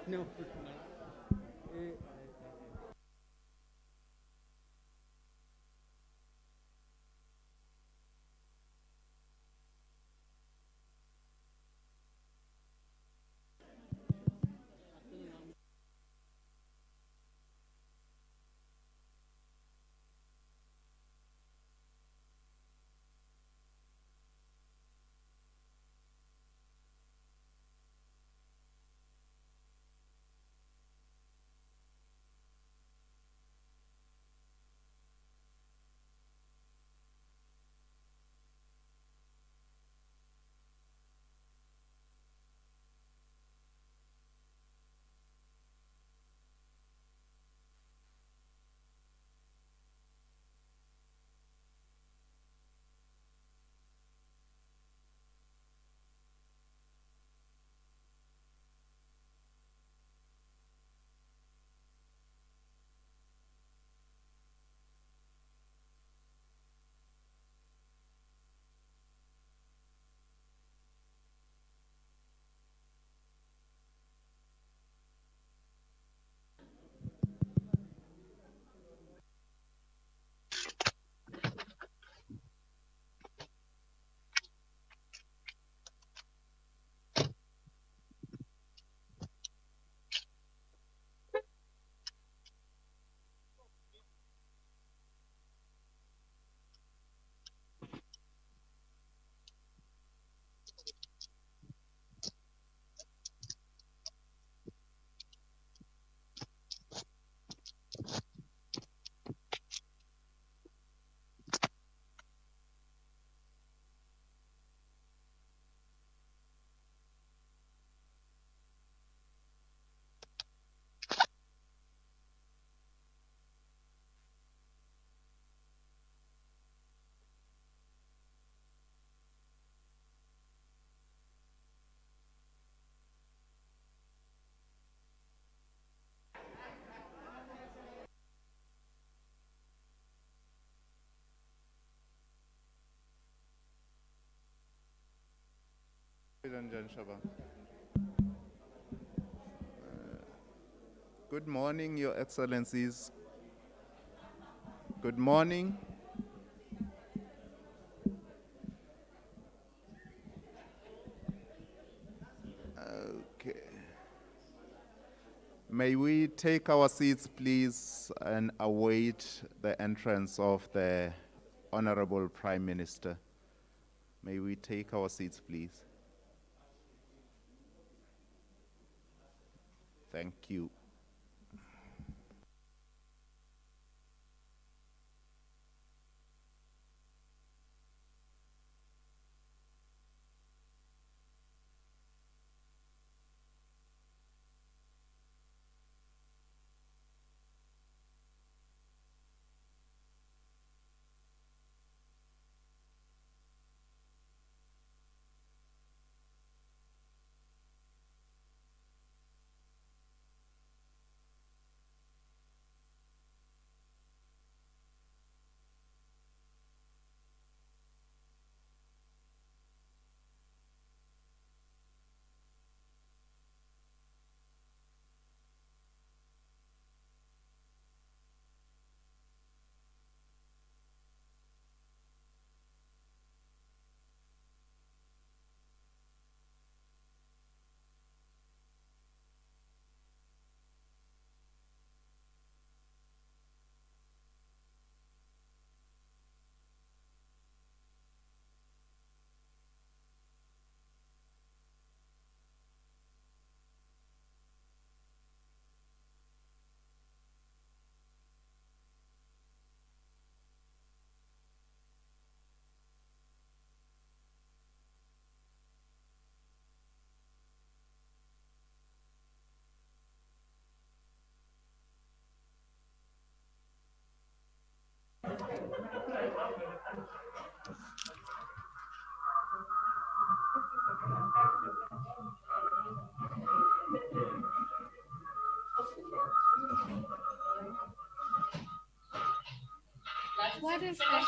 No. Good morning, Your Excellencies. Good morning. Okay. May we take our seats, please, and await the entrance of the Honorable Prime Minister. May we take our seats, please. Thank you. What is that?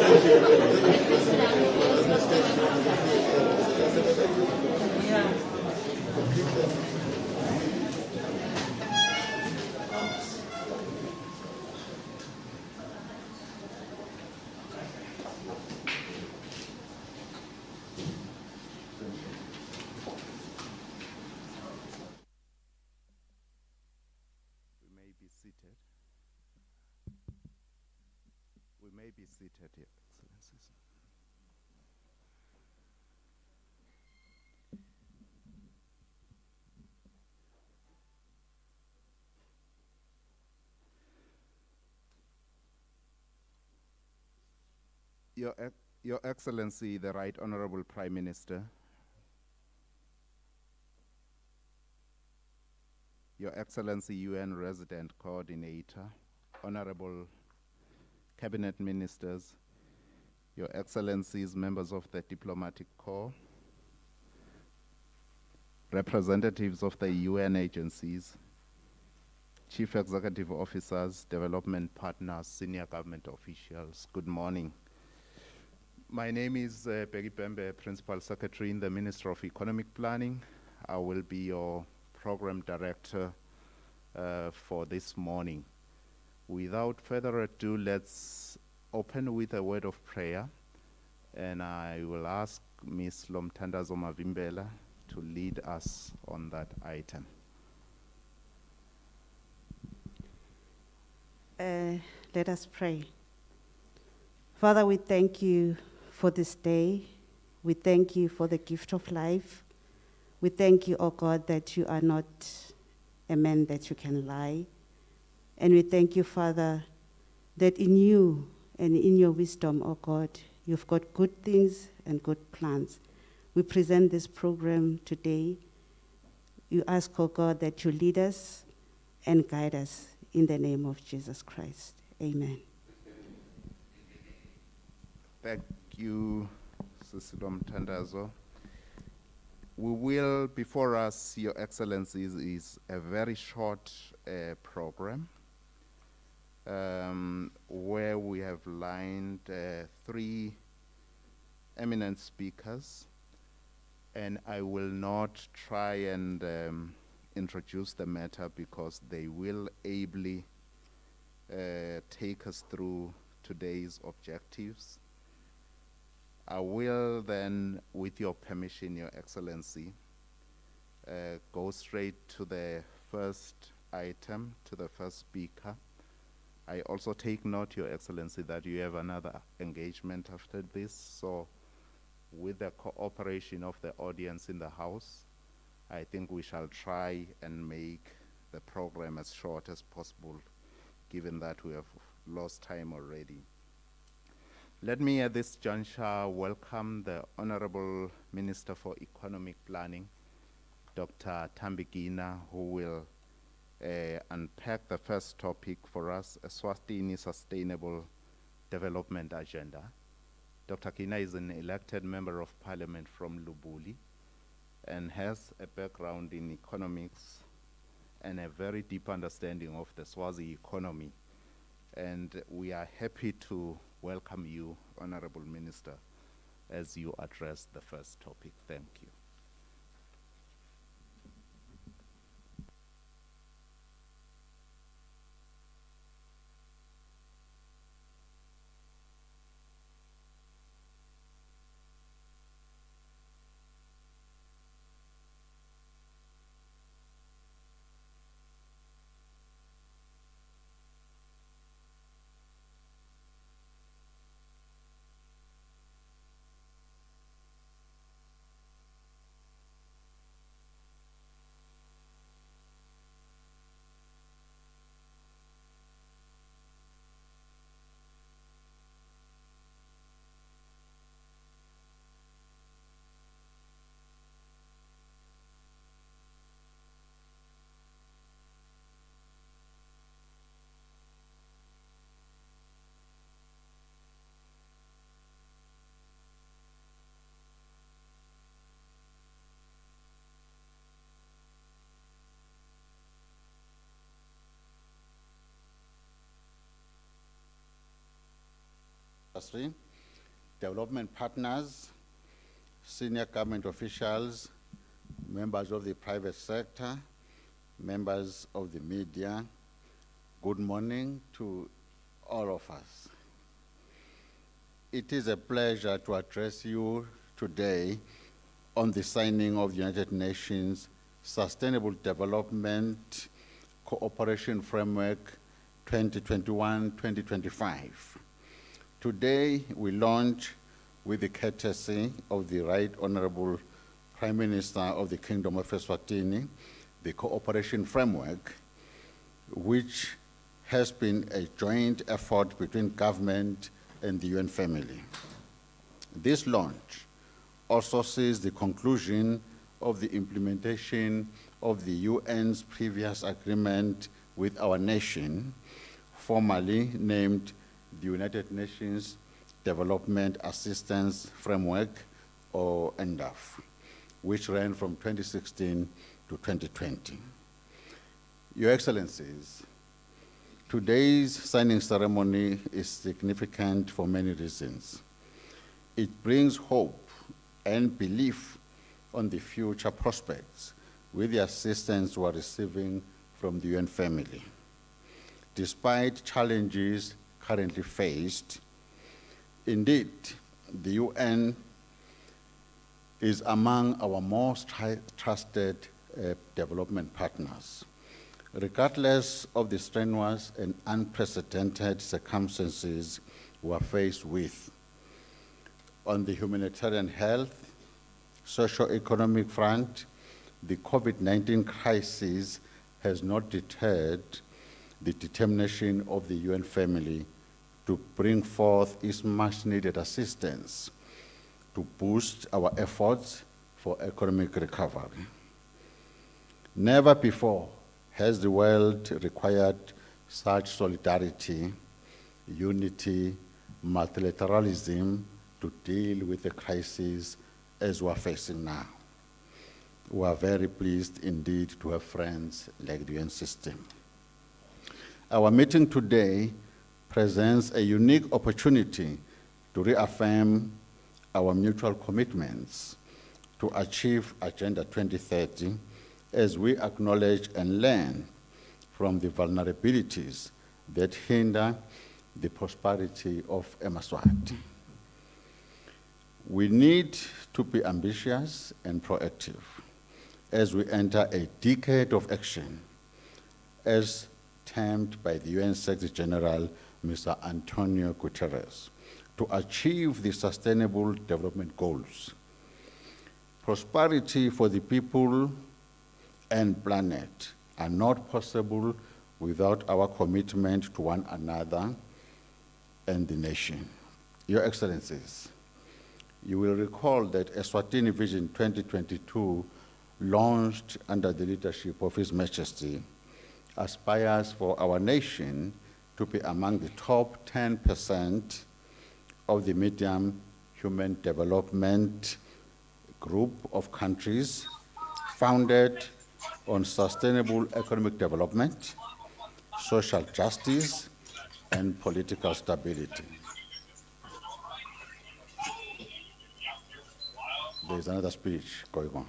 We may be seated. We may be seated, Your Excellencies. Your Excellency, the Right Honorable Prime Minister, Your Excellency UN Resident Coordinator, Honorable Cabinet Ministers, Your Excellencies, members of the Diplomatic Corps, representatives of the UN agencies, Chief Executive Officers, development partners, senior government officials, good morning. My name is Peggy Pembe, Principal Secretary in the Ministry of Economic Planning. I will be your Program Director for this morning. Without further ado, let's open with a word of prayer, and I will ask Ms. Lomthandazo Mavimbela to lead us on that item. Let us pray. Father, we thank you for this day. We thank you for the gift of life. We thank you, O God, that you are not a man that you can lie. And we thank you, Father, that in you and in your wisdom, O God, you've got good things and good plans. We present this program today. You ask, O God, that you lead us and guide us in the name of Jesus Christ. Amen. Thank you, Sis Lomthandazo. We will, before us, Your Excellencies, is a very short program where we have lined 3 eminent speakers, and I will not try and introduce the matter because they will ably take us through today's objectives. I will then, with your permission, Your Excellency, go straight to the first item, to the first speaker. I also take note, Your Excellency, that you have another engagement after this, so with the cooperation of the audience in the House, I think we shall try and make the program as short as possible, given that we have lost time already. Let me at this juncture welcome the Honorable Minister for Economic Planning, Dr. Thambigina, who will unpack the first topic for us, Eswatini Sustainable Development Agenda. Dr. Kina is an elected member of Parliament from Lubuli and has a background in economics and a very deep understanding of the Swazi economy. And we are happy to welcome you, Honorable Minister, as you address the first topic. Thank you. Industry. development partners, senior government officials, members of the private sector, members of the media, good morning to all of us. It is a pleasure to address you today on the signing of the United Nations Sustainable Development Cooperation Framework 2021-2025. Today, we launch with the courtesy of the Right Honorable Prime Minister of the Kingdom of Eswatini, the cooperation framework, which has been a joint effort between government and the UN family. This launch also sees the conclusion of the implementation of the UN's previous agreement with our nation, formerly named the United Nations Development Assistance Framework, or UNDAF, which ran from 2016 to 2020. Your Excellencies, today's signing ceremony is significant for many reasons. It brings hope and belief on the future prospects with the assistance we are receiving from the UN family. Despite challenges currently faced, indeed, the UN is among our most trusted development partners. Regardless of the strenuous and unprecedented circumstances we are faced with, on the humanitarian health, socio-economic front, the COVID-19 crisis has not deterred the determination of the UN family to bring forth its much-needed assistance to boost our efforts for economic recovery. Never before has the world required such solidarity, unity, multilateralism to deal with the crisis as we are facing now. We are very pleased indeed to have friends like the UN system. Our meeting today presents a unique opportunity to reaffirm our mutual commitments to achieve Agenda 2030 as we acknowledge and learn from the vulnerabilities that hinder the prosperity of Eswatini. We need to be ambitious and proactive as we enter a decade of action, as termed by the UN Secretary General, Mr. Antonio Guterres, to achieve the Sustainable Development Goals. Prosperity for the people and planet are not possible without our commitment to one another and the nation. Your Excellencies, you will recall that Eswatini Vision 2022, launched under the leadership of His Majesty, aspires for our nation to be among the top 10% of the medium human development group of countries founded on sustainable economic development, social justice, and political stability. There's another speech going on.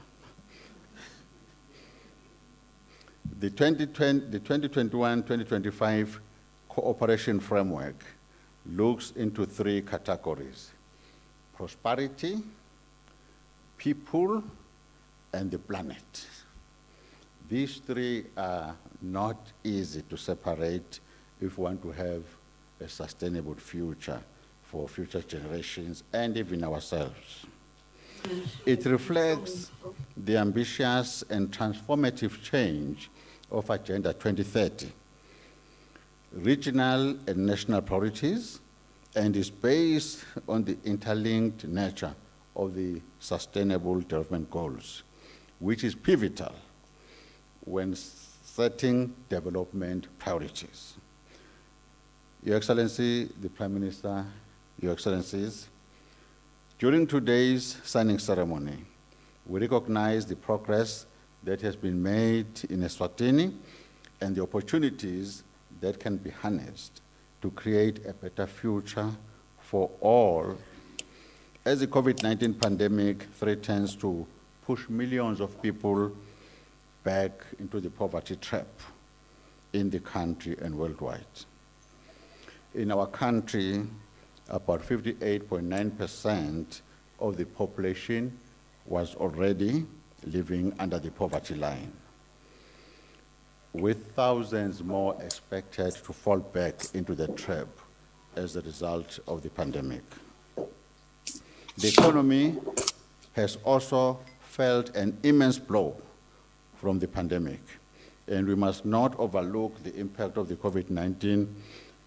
The 2021-2025 cooperation framework looks into three categories: prosperity, people, and the planet. These three are not easy to separate if we want to have a sustainable future for future generations and even ourselves. It reflects the ambitious and transformative change of Agenda 2030, regional and national priorities, and is based on the interlinked nature of the Sustainable Development Goals, which is pivotal when setting development priorities. Your Excellency, the Prime Minister, Your Excellencies, during today's signing ceremony, we recognize the progress that has been made in Eswatini and the opportunities that can be harnessed to create a better future for all As the COVID-19 pandemic threatens to push millions of people back into the poverty trap in the country and worldwide. In our country, about 58.9% of the population was already living under the poverty line, with thousands more expected to fall back into the trap as a result of the pandemic. The economy has also felt an immense blow from the pandemic, and we must not overlook the impact of the COVID-19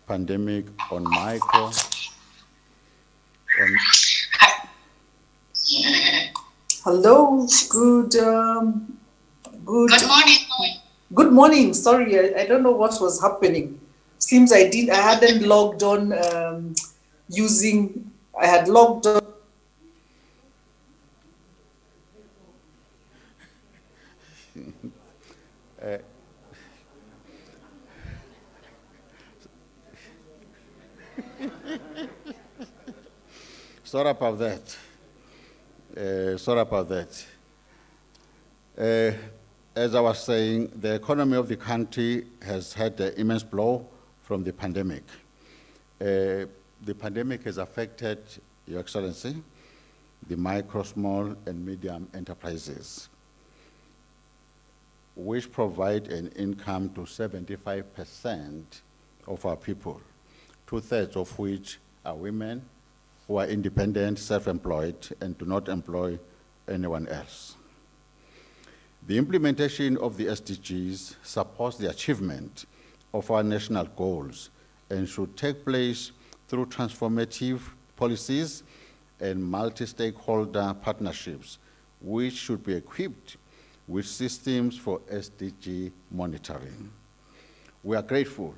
pandemic on micro, Hello, good morning. good morning. Sorry, I don't know what was happening. Seems I hadn't logged on I had logged on. Sorry about that. As I was saying, the economy of the country has had an immense blow from the pandemic. The pandemic has affected, Your Excellency, the micro, small, and medium enterprises, which provide an income to 75% of our people, 2/3 of which are women who are independent, self-employed, and do not employ anyone else. The implementation of the SDGs supports the achievement of our national goals and should take place through transformative policies and multi-stakeholder partnerships, which should be equipped with systems for SDG monitoring. We are grateful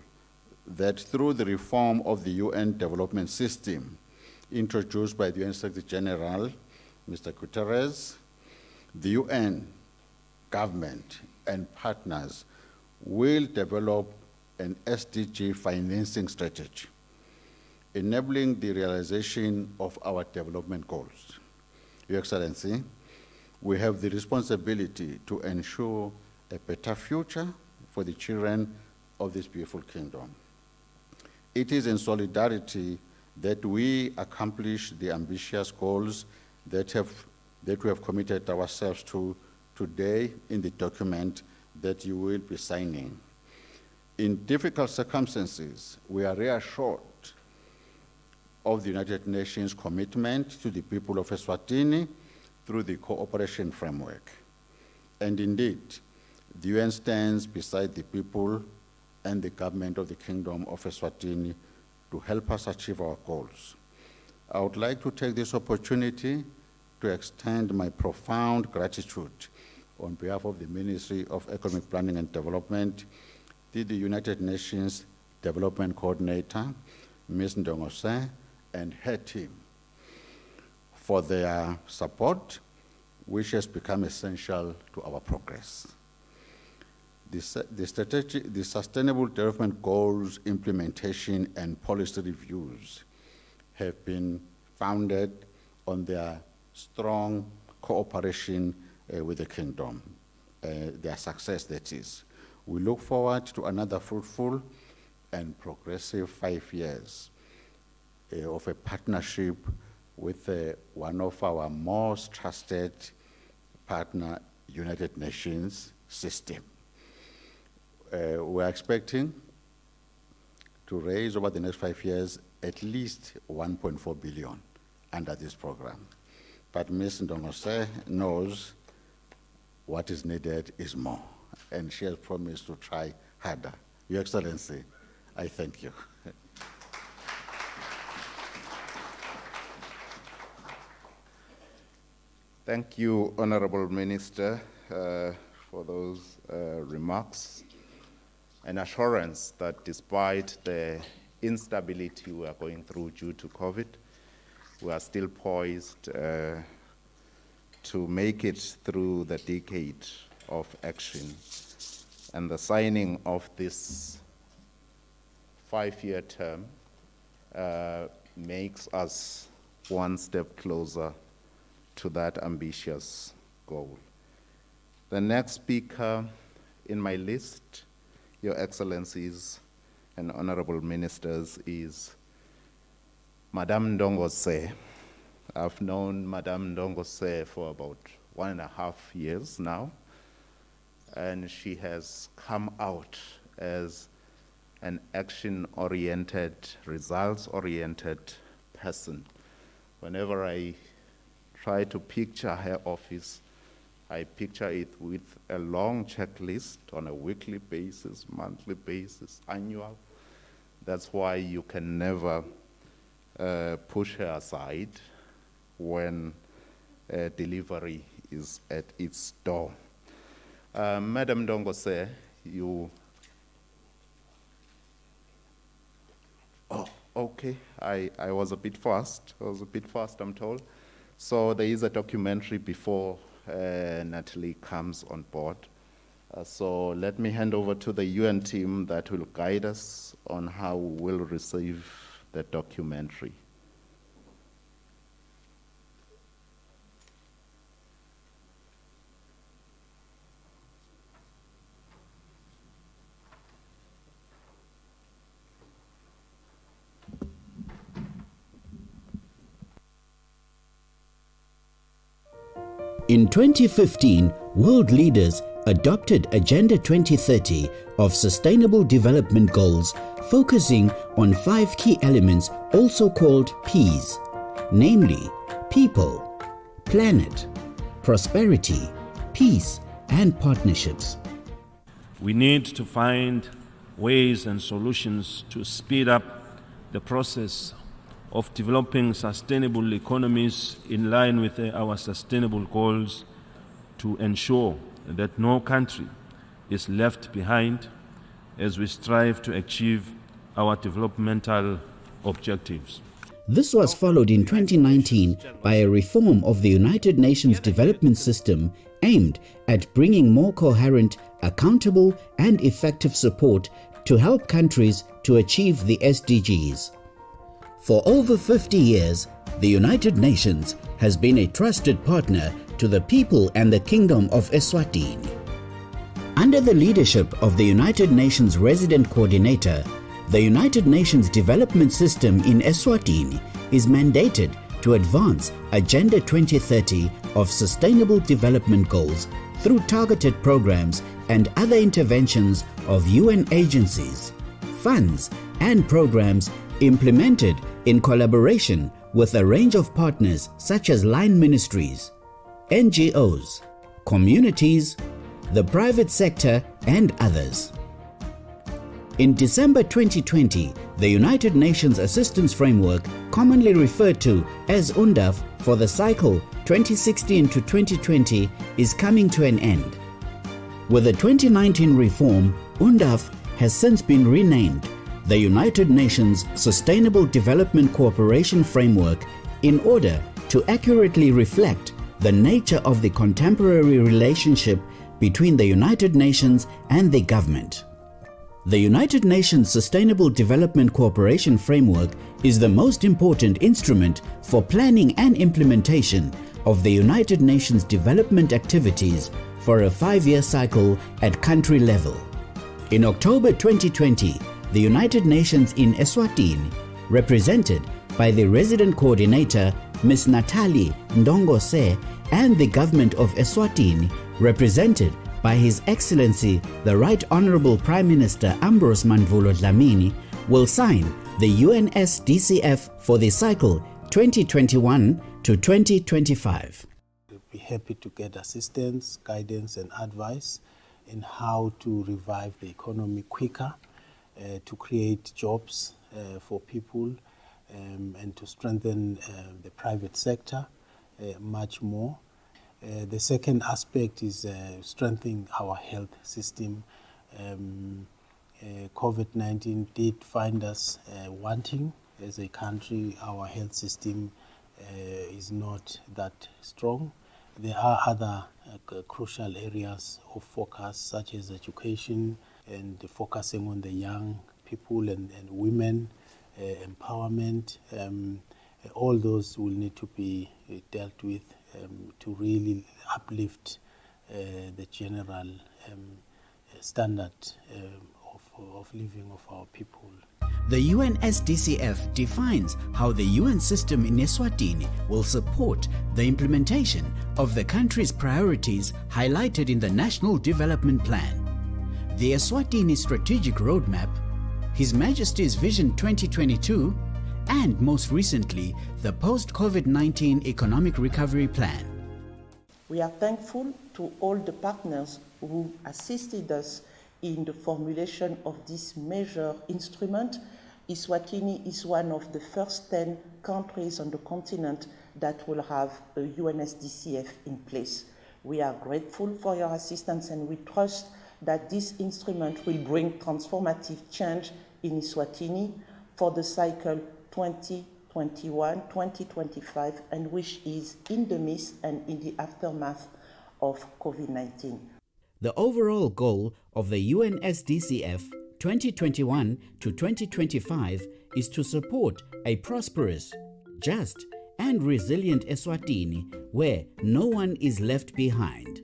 that through the reform of the UN Development System introduced by the UN Secretary General, Mr. Guterres, the UN, government, and partners will develop an SDG financing strategy, enabling the realization of our development goals. Your Excellency, we have the responsibility to ensure a better future for the children of this beautiful kingdom. It is in solidarity that we accomplish the ambitious goals that we have committed ourselves to today in the document that you will be signing. In difficult circumstances, we are reassured of the United Nations commitment to the people of Eswatini through the cooperation framework. And indeed, the UN stands beside the people and the government of the Kingdom of Eswatini to help us achieve our goals. I would like to take this opportunity to extend my profound gratitude on behalf of the Ministry of Economic Planning and Development to the United Nations Development Coordinator, Ms. Ndongose, and her team for their support, which has become essential to our progress. The Sustainable Development Goals implementation and policy reviews have been founded on their strong cooperation with the Kingdom, their success, that is. We look forward to another fruitful and progressive 5 years of a partnership with one of our most trusted partner, United Nations system. We're expecting to raise over the next 5 years at least 1.4 billion under this program. But Ms. Ndongose knows what is needed is more, and she has promised to try harder. Your Excellency, I thank you. Thank you, Honorable Minister, for those remarks. An assurance that despite the instability we are going through due to COVID, we are still poised to make it through the decade of action. And the signing of this 5-year term makes us one step closer to that ambitious goal. The next speaker in my list, Your Excellencies and Honorable Ministers, is Madame Ndongose. I've known Madame Ndongose for about 1.5 years now, and she has come out as an action-oriented, results-oriented person. Whenever I try to picture her office, I picture it with a long checklist on a weekly basis, monthly basis, annual. That's why you can never push her aside when delivery is at its door. Madam Ndongose, you... Oh, okay, I was a bit fast. I'm told. So there is a documentary before Natalie comes on board. So let me hand over to the UN team that will guide us on how we'll receive the documentary. In 2015, world leaders adopted Agenda 2030 of Sustainable Development Goals, focusing on 5 key elements, also called Ps, namely people, planet, prosperity, peace, and partnerships. We need to find ways and solutions to speed up the process of developing sustainable economies in line with our sustainable goals to ensure that no country is left behind as we strive to achieve our developmental objectives. This was followed in 2019 by a reform of the United Nations Development System aimed at bringing more coherent, accountable, and effective support to help countries to achieve the SDGs. For over 50 years, the United Nations has been a trusted partner to the people and the Kingdom of Eswatini. Under the leadership of the United Nations Resident Coordinator, the United Nations Development System in Eswatini is mandated to advance Agenda 2030 of Sustainable Development Goals through targeted programs and other interventions of UN agencies, funds, and programs implemented in collaboration with a range of partners such as line ministries, NGOs, communities, the private sector, and others. In December 2020, the United Nations Assistance Framework, commonly referred to as UNDAF for the cycle 2016 to 2020, is coming to an end. With the 2019 reform, UNDAF has since been renamed the United Nations Sustainable Development Cooperation Framework in order to accurately reflect the nature of the contemporary relationship between the United Nations and the government. The United Nations Sustainable Development Cooperation Framework is the most important instrument for planning and implementation of the United Nations development activities for a 5-year cycle at country level. In October 2020, the United Nations in Eswatini, represented by the Resident Coordinator, Ms. Natalie Ndongose, and the Government of Eswatini, represented by His Excellency the Right Honourable Prime Minister Ambrose Manvulo Dlamini, will sign the UNSDCF for the cycle 2021 to 2025. We'll be happy to get assistance, guidance, and advice in how to revive the economy quicker, to create jobs for people, and to strengthen the private sector much more. The second aspect is strengthening our health system. COVID-19 did find us wanting as a country. Our health system is not that strong. There are other crucial areas of focus, such as education and focusing on the young people and women, empowerment, All those will need to be dealt with to really uplift the general standard of living of our people. The UN SDCF defines how the UN system in Eswatini will support the implementation of the country's priorities highlighted in the National Development Plan, the Eswatini Strategic Roadmap, His Majesty's Vision 2022, and most recently, the post-COVID-19 Economic Recovery Plan. We are thankful to all the partners who assisted us in the formulation of this major instrument. Eswatini is one of the first 10 countries on the continent that will have a UNSDCF in place. We are grateful for your assistance and we trust that this instrument will bring transformative change in Eswatini for the cycle 2021-2025 and which is in the midst and in the aftermath of COVID-19. The overall goal of the UN SDCF 2021 to 2025 is to support a prosperous, just, and resilient Eswatini where no one is left behind.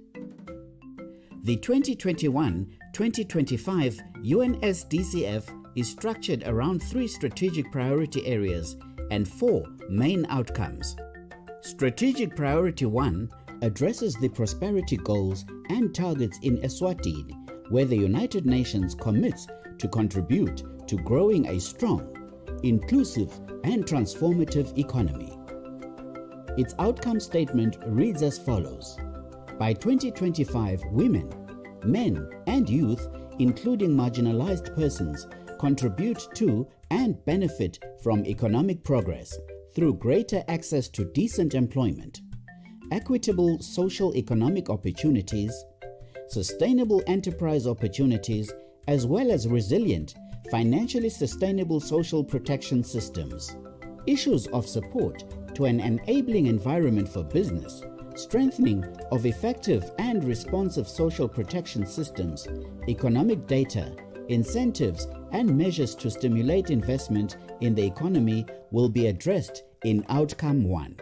The 2021-2025 UN SDCF is structured around 3 strategic priority areas and 4 main outcomes. Strategic Priority 1 addresses the prosperity goals and targets in Eswatini, where the United Nations commits to contribute to growing a strong, inclusive, and transformative economy. Its outcome statement reads as follows: by 2025, women, men, and youth, including marginalized persons, contribute to and benefit from economic progress through greater access to decent employment, equitable social economic opportunities, sustainable enterprise opportunities, as well as resilient, financially sustainable social protection systems. Issues of support to an enabling environment for business, strengthening of effective and responsive social protection systems, economic data, incentives, and measures to stimulate investment in the economy will be addressed in Outcome 1.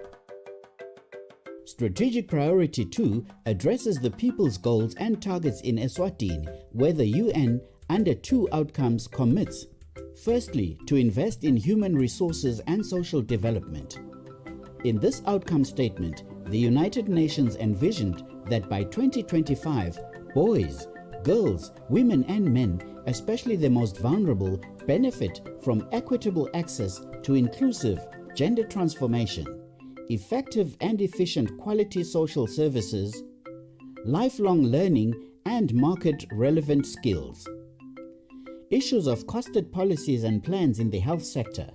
Strategic Priority 2 addresses the people's goals and targets in Eswatini, where the UN, under 2 outcomes, commits, firstly, to invest in human resources and social development. In this outcome statement, the United Nations envisioned that by 2025, boys, girls, women, and men, especially the most vulnerable, benefit from equitable access to inclusive gender transformation, effective and efficient quality social services, lifelong learning, and market-relevant skills. Issues of costed policies and plans in the health sector,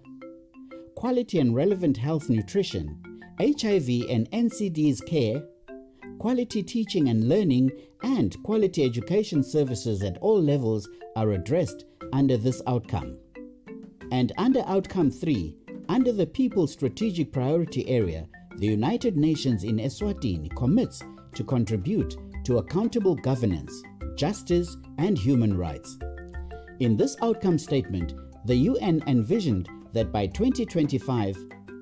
quality and relevant health nutrition, HIV and NCDs care, quality teaching and learning, and quality education services at all levels are addressed under this outcome. And under Outcome 3, under the People's Strategic Priority Area, the United Nations in Eswatini commits to contribute to accountable governance, justice, and human rights. In this outcome statement, the UN envisioned that by 2025,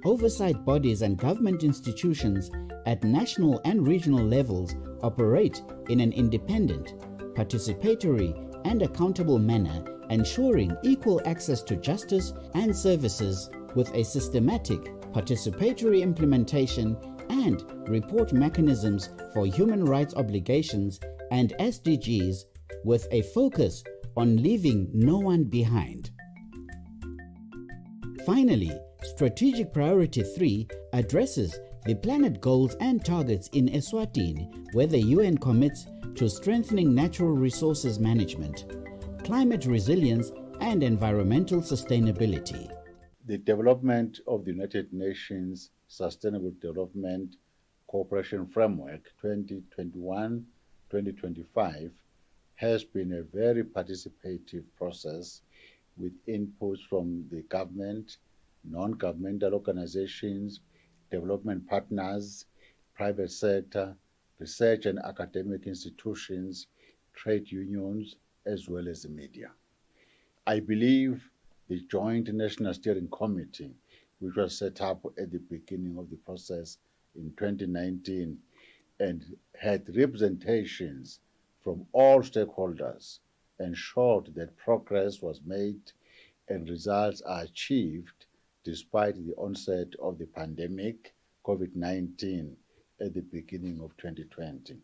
oversight bodies and government institutions at national and regional levels operate in an independent, participatory, and accountable manner, ensuring equal access to justice and services with a systematic, participatory implementation and report mechanisms for human rights obligations and SDGs with a focus on leaving no one behind. Finally, Strategic Priority 3 addresses the planet goals and targets in Eswatini, where the UN commits to strengthening natural resources management, climate resilience, and environmental sustainability. The development of the United Nations Sustainable Development Cooperation Framework 2021-2025 has been a very participative process with inputs from the government, non-governmental organizations, development partners, private sector, research and academic institutions, trade unions, as well as the media. I believe the Joint National Steering Committee which was set up at the beginning of the process in 2019 and had representations from all stakeholders, ensured that progress was made and results are achieved despite the onset of the pandemic, COVID-19, at the beginning of 2020.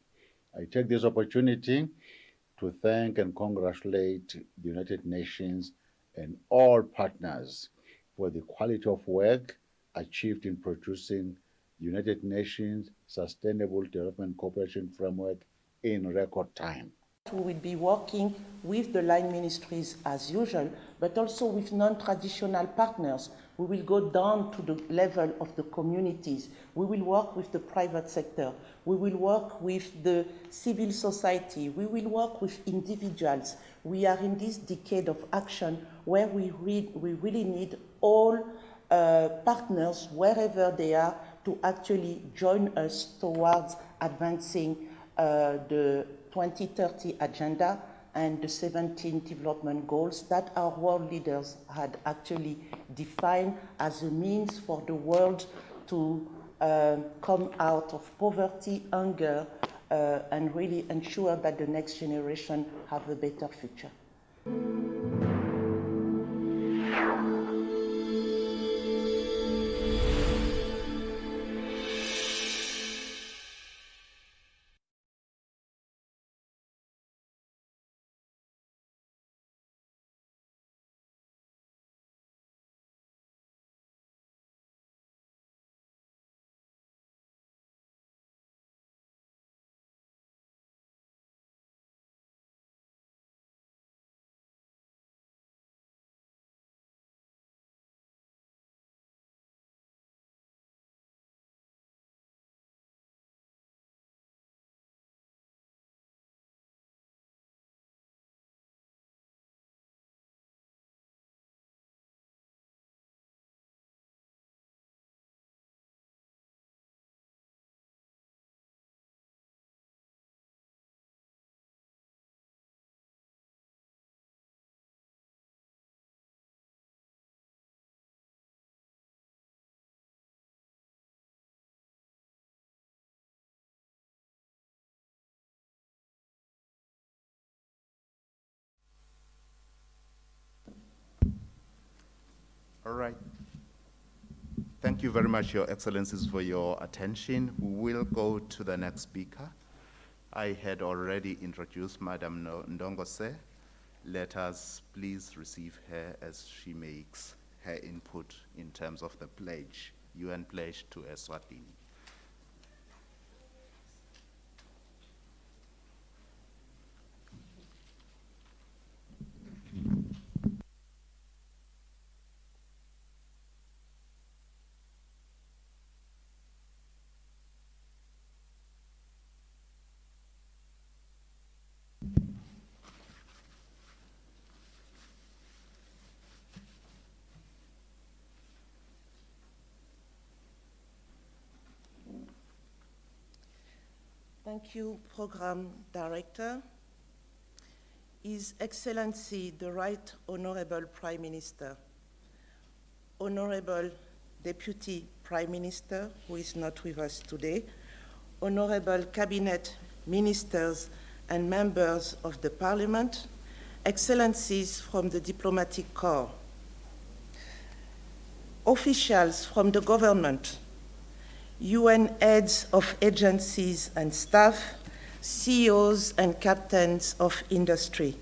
I take this opportunity to thank and congratulate the United Nations and all partners for the quality of work achieved in producing the United Nations Sustainable Development Cooperation Framework in record time. We will be working with the line ministries as usual, but also with non-traditional partners. We will go down to the level of the communities. We will work with the private sector. We will work with the civil society. We will work with individuals. We are in this decade of action where we really need all partners, wherever they are, to actually join us towards advancing the 2030 agenda and the 17 development goals that our world leaders had actually defined as a means for the world to come out of poverty, hunger, and really ensure that the next generation have a better future. All right. Thank you very much, Your Excellencies, for your attention. We will go to the next speaker. I had already introduced Madam Ndongose. Let us please receive her as she makes her input in terms of the pledge, UN pledge to Eswatini. Thank you, Program Director. His Excellency, the Right Honorable Prime Minister, Honorable Deputy Prime Minister, who is not with us today, Honorable Cabinet Ministers and members of the Parliament, Excellencies from the Diplomatic Corps, officials from the government, UN heads of agencies and staff, CEOs and captains of industry,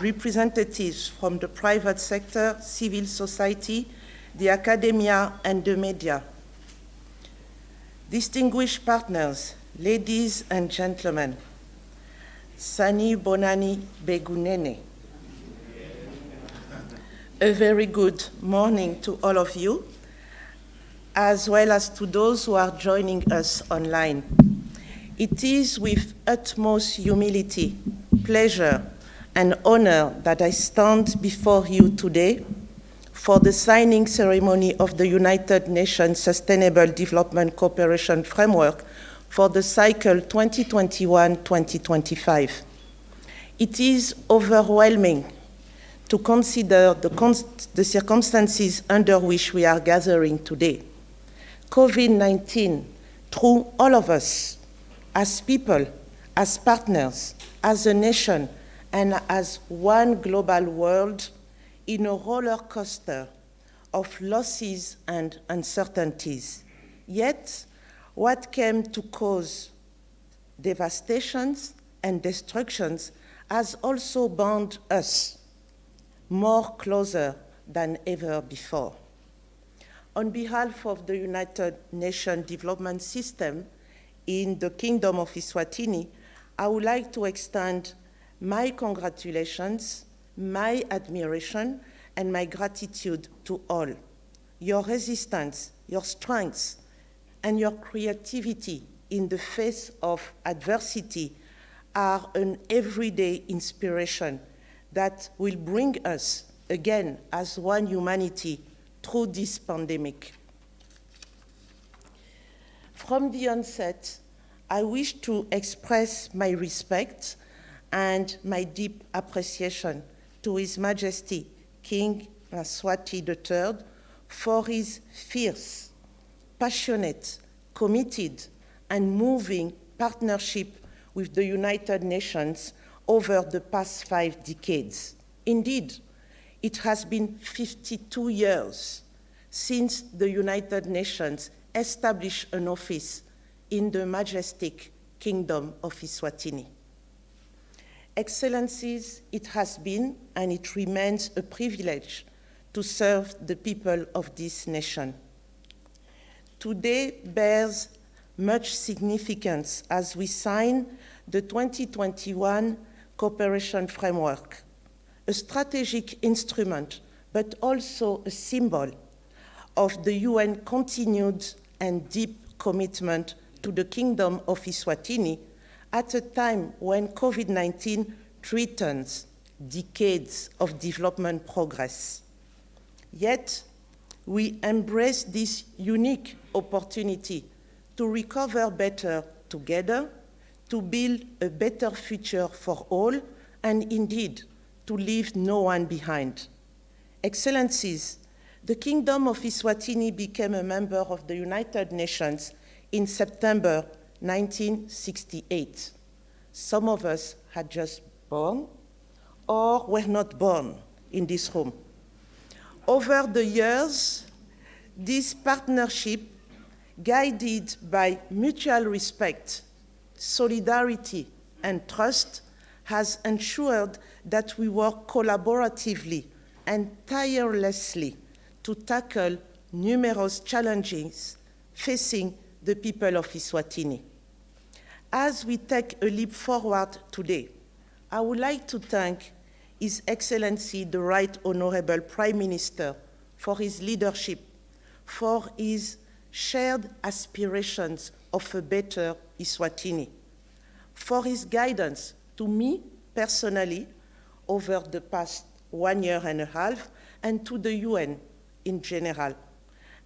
representatives from the private sector, civil society, the academia, and the media. Distinguished partners, ladies and gentlemen, Sani Bonani Begunene. A very good morning to all of you, as well as to those who are joining us online. It is with utmost humility, pleasure, and honor that I stand before you today for the signing ceremony of the United Nations Sustainable Development Cooperation Framework for the cycle 2021-2025. It is overwhelming to consider the circumstances under which we are gathering today. COVID-19, through all of us, as people, as partners, as a nation, and as one global world, in a roller coaster of losses and uncertainties. Yet, what came to cause devastations and destructions has also bound us more closer than ever before. On behalf of the United Nations Development System in the Kingdom of Eswatini, I would like to extend my congratulations, my admiration, and my gratitude to all. Your resistance, your strength, and your creativity in the face of adversity are an everyday inspiration that will bring us again as one humanity through this pandemic. From the onset, I wish to express my respect and my deep appreciation to His Majesty King Mswati III for his fierce, passionate, committed, and moving partnership with the United Nations over the past 5 decades. Indeed, it has been 52 years since the United Nations established an office in the majestic Kingdom of Eswatini. Excellencies, it has been and it remains a privilege to serve the people of this nation. Today bears much significance as we sign the 2021 Cooperation Framework, a strategic instrument, but also a symbol of the UN continued and deep commitment to the Kingdom of Eswatini at a time when COVID-19 threatens decades of development progress. Yet, we embrace this unique opportunity to recover better together, to build a better future for all, and indeed, to leave no one behind. Excellencies, the Kingdom of Eswatini became a member of the United Nations in September 1968. Some of us had just born or were not born in this room. Over the years, this partnership, guided by mutual respect, solidarity, and trust, has ensured that we work collaboratively and tirelessly to tackle numerous challenges facing the people of Eswatini. As we take a leap forward today, I would like to thank His Excellency, the Right Honorable Prime Minister, for his leadership, for his shared aspirations of a better Eswatini, for his guidance to me personally over the past 1.5 years, and to the UN in general,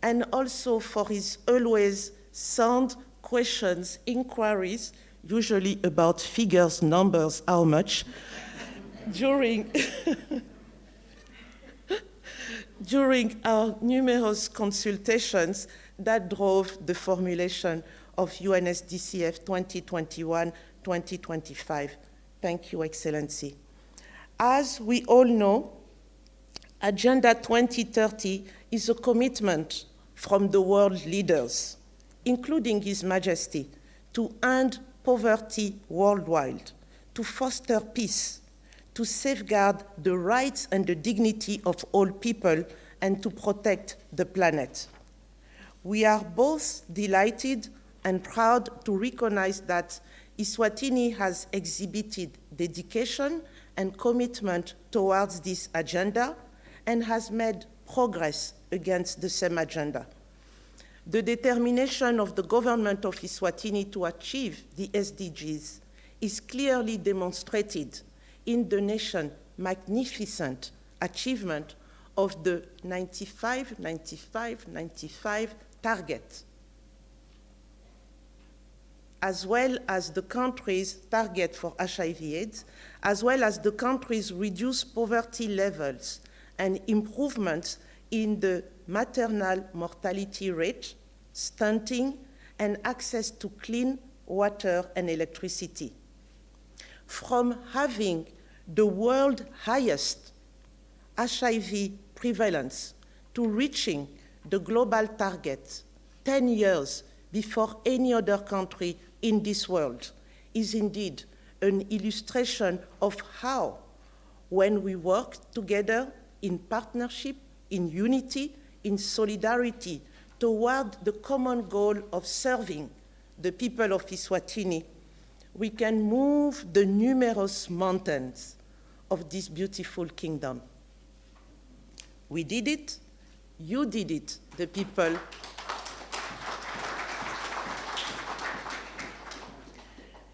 and also for his always sound questions, inquiries, usually about figures, numbers, how much, during our numerous consultations that drove the formulation of UNSDCF 2021-2025. Thank you, Excellency. As we all know, Agenda 2030 is a commitment from the world leaders, including His Majesty, to end poverty worldwide, to foster peace, to safeguard the rights and the dignity of all people, and to protect the planet. We are both delighted and proud to recognize that Eswatini has exhibited dedication and commitment towards this agenda and has made progress against the same agenda. The determination of the government of Eswatini to achieve the SDGs is clearly demonstrated in the nation's magnificent achievement of the 95-95-95 target. as well as the country's target for HIV/AIDS, as well as the country's reduced poverty levels and improvements in the maternal mortality rate, stunting, and access to clean water and electricity. From having the world's highest HIV prevalence to reaching the global target 10 years before any other country in this world is indeed an illustration of how, when we work together in partnership, in unity, in solidarity, toward the common goal of serving the people of Eswatini, we can move the numerous mountains of this beautiful kingdom. We did it, you did it, the people.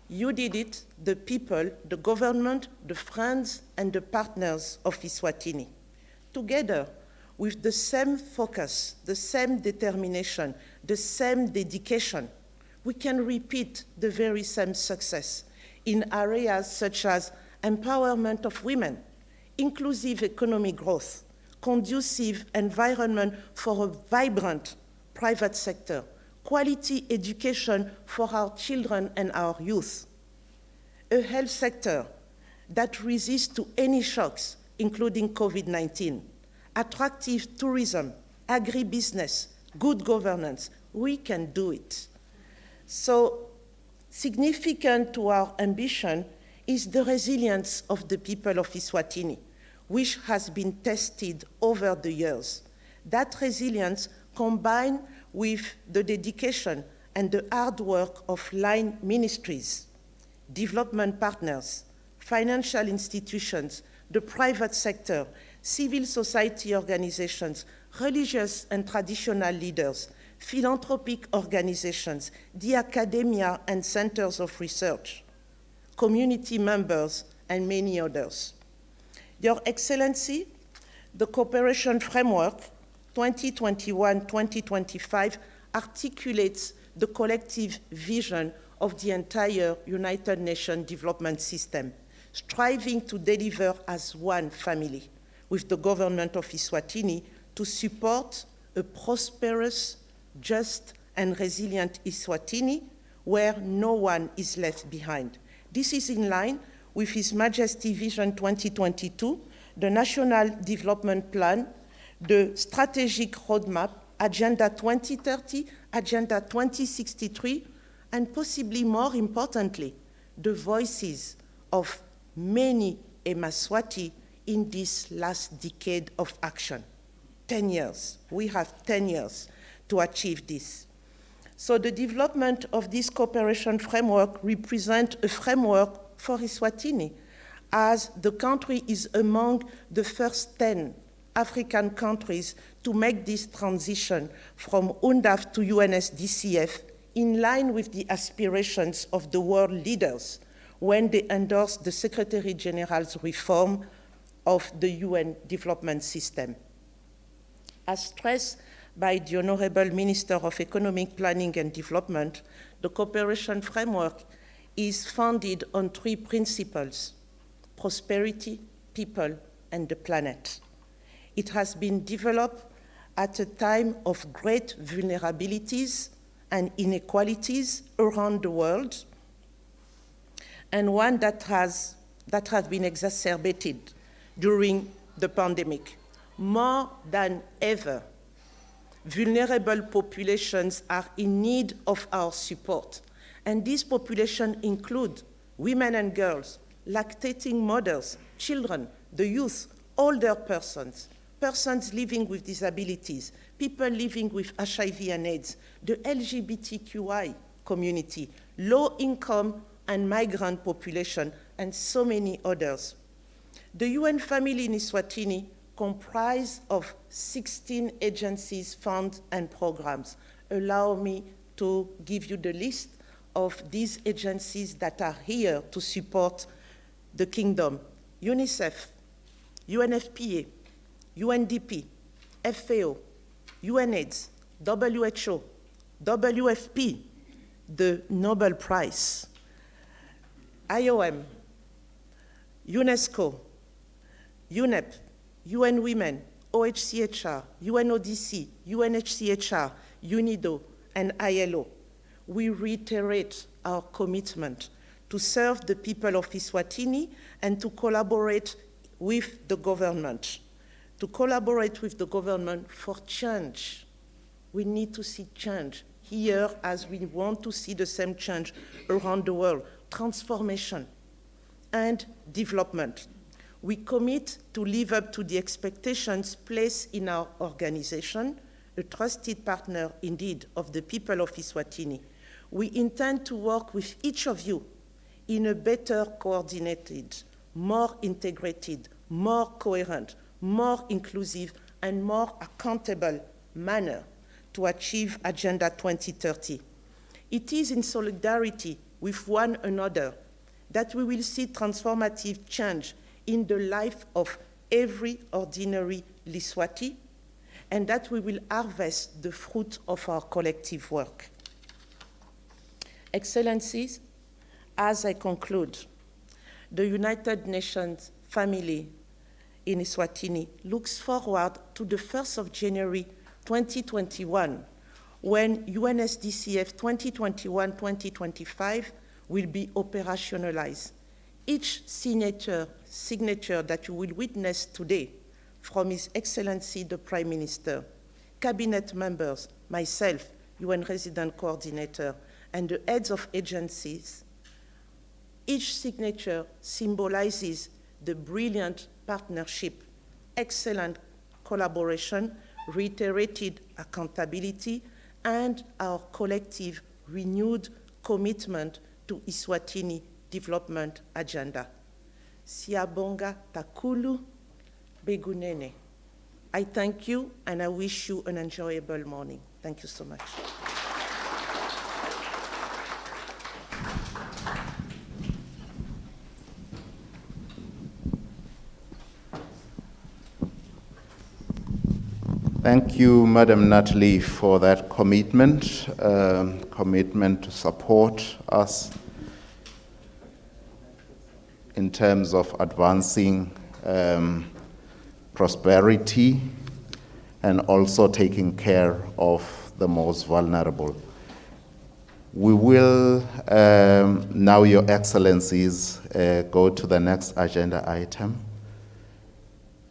You did it, the people, the government, the friends, and the partners of Eswatini. Together, with the same focus, the same determination, the same dedication, we can repeat the very same success in areas such as empowerment of women, inclusive economic growth, conducive environment for a vibrant private sector, quality education for our children and our youth, a health sector that resists to any shocks, including COVID-19, attractive tourism, agribusiness, good governance. We can do it. So significant to our ambition is the resilience of the people of Eswatini, which has been tested over the years. That resilience, combined with the dedication and the hard work of line ministries, development partners, financial institutions, the private sector, civil society organizations, religious and traditional leaders, philanthropic organizations, the academia and centers of research, community members, and many others. Your Excellency, the Cooperation Framework 2021-2025 articulates the collective vision of the entire United Nations development system, striving to deliver as one family, with the government of Eswatini to support a prosperous, just, and resilient Eswatini where no one is left behind. This is in line with His Majesty Vision 2022, the National Development Plan, the Strategic Roadmap, Agenda 2030, Agenda 2063, and possibly more importantly, the voices of many Emaswati in this last decade of action. 10 years. We have 10 years to achieve this. So the development of this cooperation framework represents a framework for Eswatini, as the country is among the first 10 African countries to make this transition from UNDAF to UNSDCF in line with the aspirations of the world leaders when they endorsed the Secretary General's reform of the UN development system. As stressed by the Honorable Minister of Economic Planning and Development, the cooperation framework is founded on 3 principles: prosperity, people, and the planet. It has been developed at a time of great vulnerabilities and inequalities around the world, and one that has been exacerbated during the pandemic. More than ever, vulnerable populations are in need of our support, and these populations include women and girls, lactating mothers, children, the youth, older persons, persons living with disabilities, people living with HIV and AIDS, the LGBTQI community, low-income and migrant population, and so many others. The UN family in Eswatini comprise of 16 agencies, funds, and programs. Allow me to give you the list of these agencies that are here to support the kingdom: UNICEF, UNFPA, UNDP, FAO, UNAIDS, WHO, WFP, the Nobel Prize, IOM, UNESCO, UNEP, UN Women, OHCHR, UNODC, UNHCHR, UNIDO, and ILO, we reiterate our commitment to serve the people of Eswatini and to collaborate with the government. To collaborate with the government for change. We need to see change here as we want to see the same change around the world, transformation and development. We commit to live up to the expectations placed in our organization, a trusted partner indeed of the people of Eswatini. We intend to work with each of you in a better coordinated, more integrated, more coherent, more inclusive, and more accountable manner to achieve Agenda 2030. It is in solidarity with one another that we will see transformative change in the life of every ordinary Liswati, and that we will harvest the fruit of our collective work. Excellencies, as I conclude, the United Nations family in Eswatini looks forward to the 1st of January 2021, when UNSDCF 2021-2025 will be operationalized. Each signature that you will witness today from His Excellency the Prime Minister, cabinet members, myself, UN Resident Coordinator, and the heads of agencies, each signature symbolizes the brilliant partnership, excellent collaboration, reiterated accountability, and our collective renewed commitment to Eswatini development agenda. Siyabonga takulu begunene. I thank you and I wish you an enjoyable morning. Thank you so much. Thank you, Madam Natalie, for that commitment, commitment to support us in terms of advancing prosperity and also taking care of the most vulnerable. We will now, Your Excellencies, go to the next agenda item.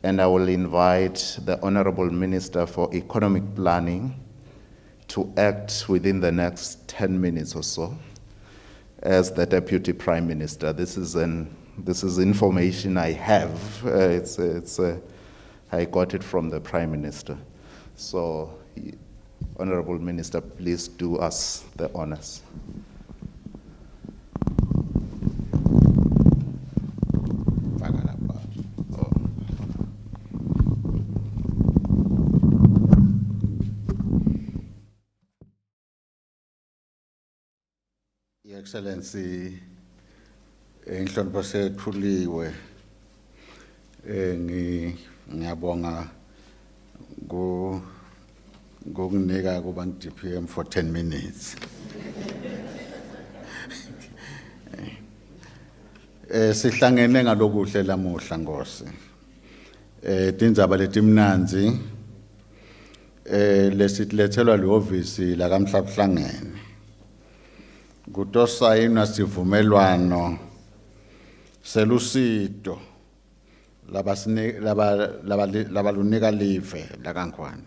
And I will invite the Honorable Minister for Economic Planning to act within the next 10 minutes or so as the Deputy Prime Minister. This is information I have. I got it from the Prime Minister. So, Honorable Minister, please do us the honors. Your Excellency, inhlonipho sethuliwe, ngiyabonga ngokunika kubantu DPM for 10 minutes. Sihlangene ngalokuhle lamuhla Nkosi. Tindzaba letimnanzi lesitlethelwa lihovisi la kaMhlabhlangene. Kutosayinwa sivumelwano selusido labalunika live la kaNkhwane.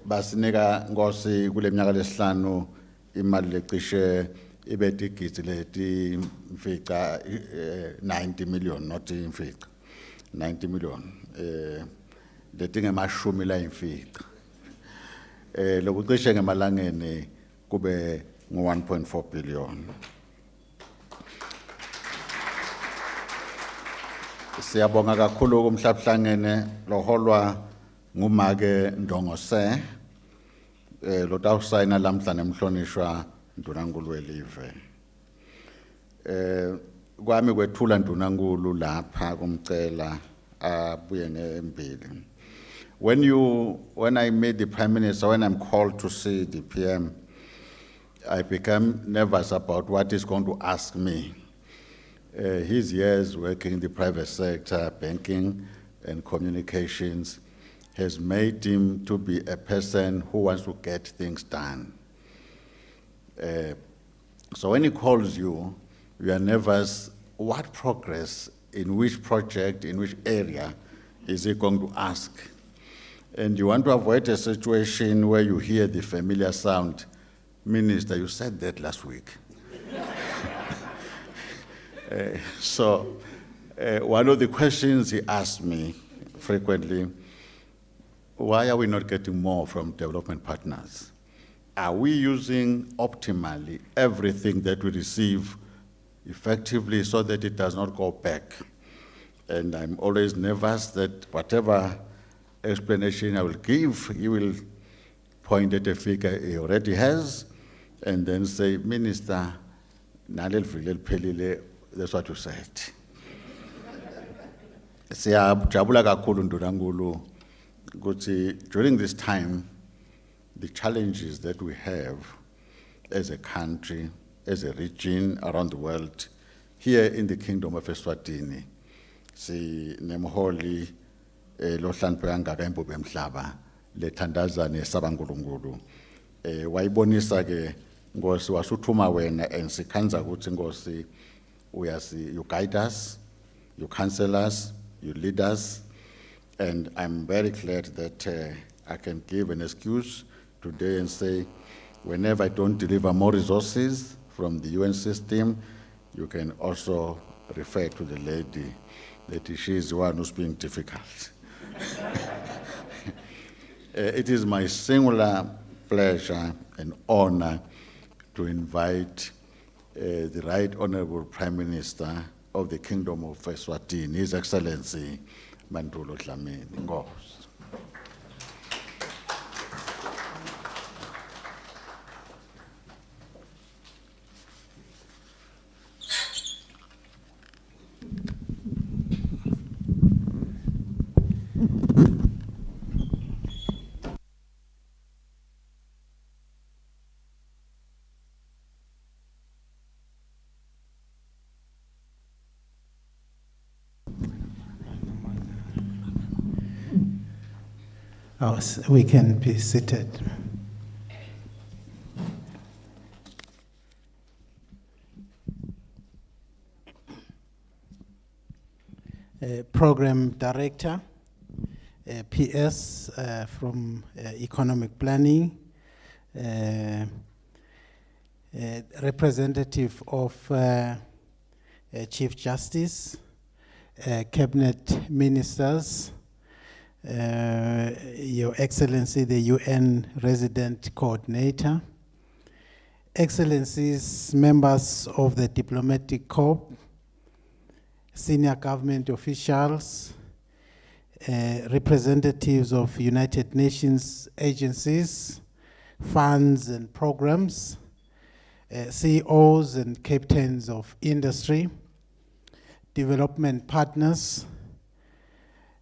Basinika Nkosi kule minyaka lesihlanu imali lecishe ibetigidzi leti mfica 90 million, not imfica 90 million. Letingemashumi la imfica. Lokucishe ngemalangeni kube 1.4 billion. Siyabonga kakhulu kumhlabhlangene loholwa ngumake Ndongose lotawusayina lamhla nemhlonishwa Ndunankulu welive. Kwami kwethula Ndunankulu lapha kumcela abuye ngembili. When I made the Prime Minister, when I'm called to see the PM, I became nervous about what he's going to ask me. His years working in the private sector, banking and communications, has made him to be a person who wants to get things done. So when he calls you, you are nervous. What progress, in which project, in which area is he going to ask? And you want to avoid a situation where you hear the familiar sound, Minister, you said that last week. So one of the questions he asked me frequently, why are we not getting more from development partners? Are we using optimally everything that we receive effectively so that it does not go back? And I'm always nervous that whatever explanation I will give, he will point at a figure he already has and then say, Minister, that's what you said. Siyajabula kakhulu Ndunankulu ukuthi during this time, the challenges that we have as a country, as a region around the world, here in the Kingdom of Eswatini, si nemholi lo hlaniphe kangaka impuphu emhlaba lethandazane sabankulunkulu wayibonisa ke Nkosi wasuthuma wena and sikhanza ukuthi Nkosi you guide us, you counsel us, you lead us, and I'm very glad that I can give an excuse today and say, whenever I don't deliver more resources from the UN system, you can also refer to the lady that she is the one who's being difficult. It is my singular pleasure and honor to invite the Right Honorable Prime Minister of the Kingdom of Eswatini, His Excellency Mandulo Dlamini. Ngosi. We can be seated. Program Director, PS from Economic Planning, representative of Chief Justice, Cabinet Ministers, Your Excellency, the UN Resident Coordinator, Excellencies, members of the Diplomatic Corps, senior government officials, representatives of United Nations agencies, funds and programs, CEOs and captains of industry, development partners,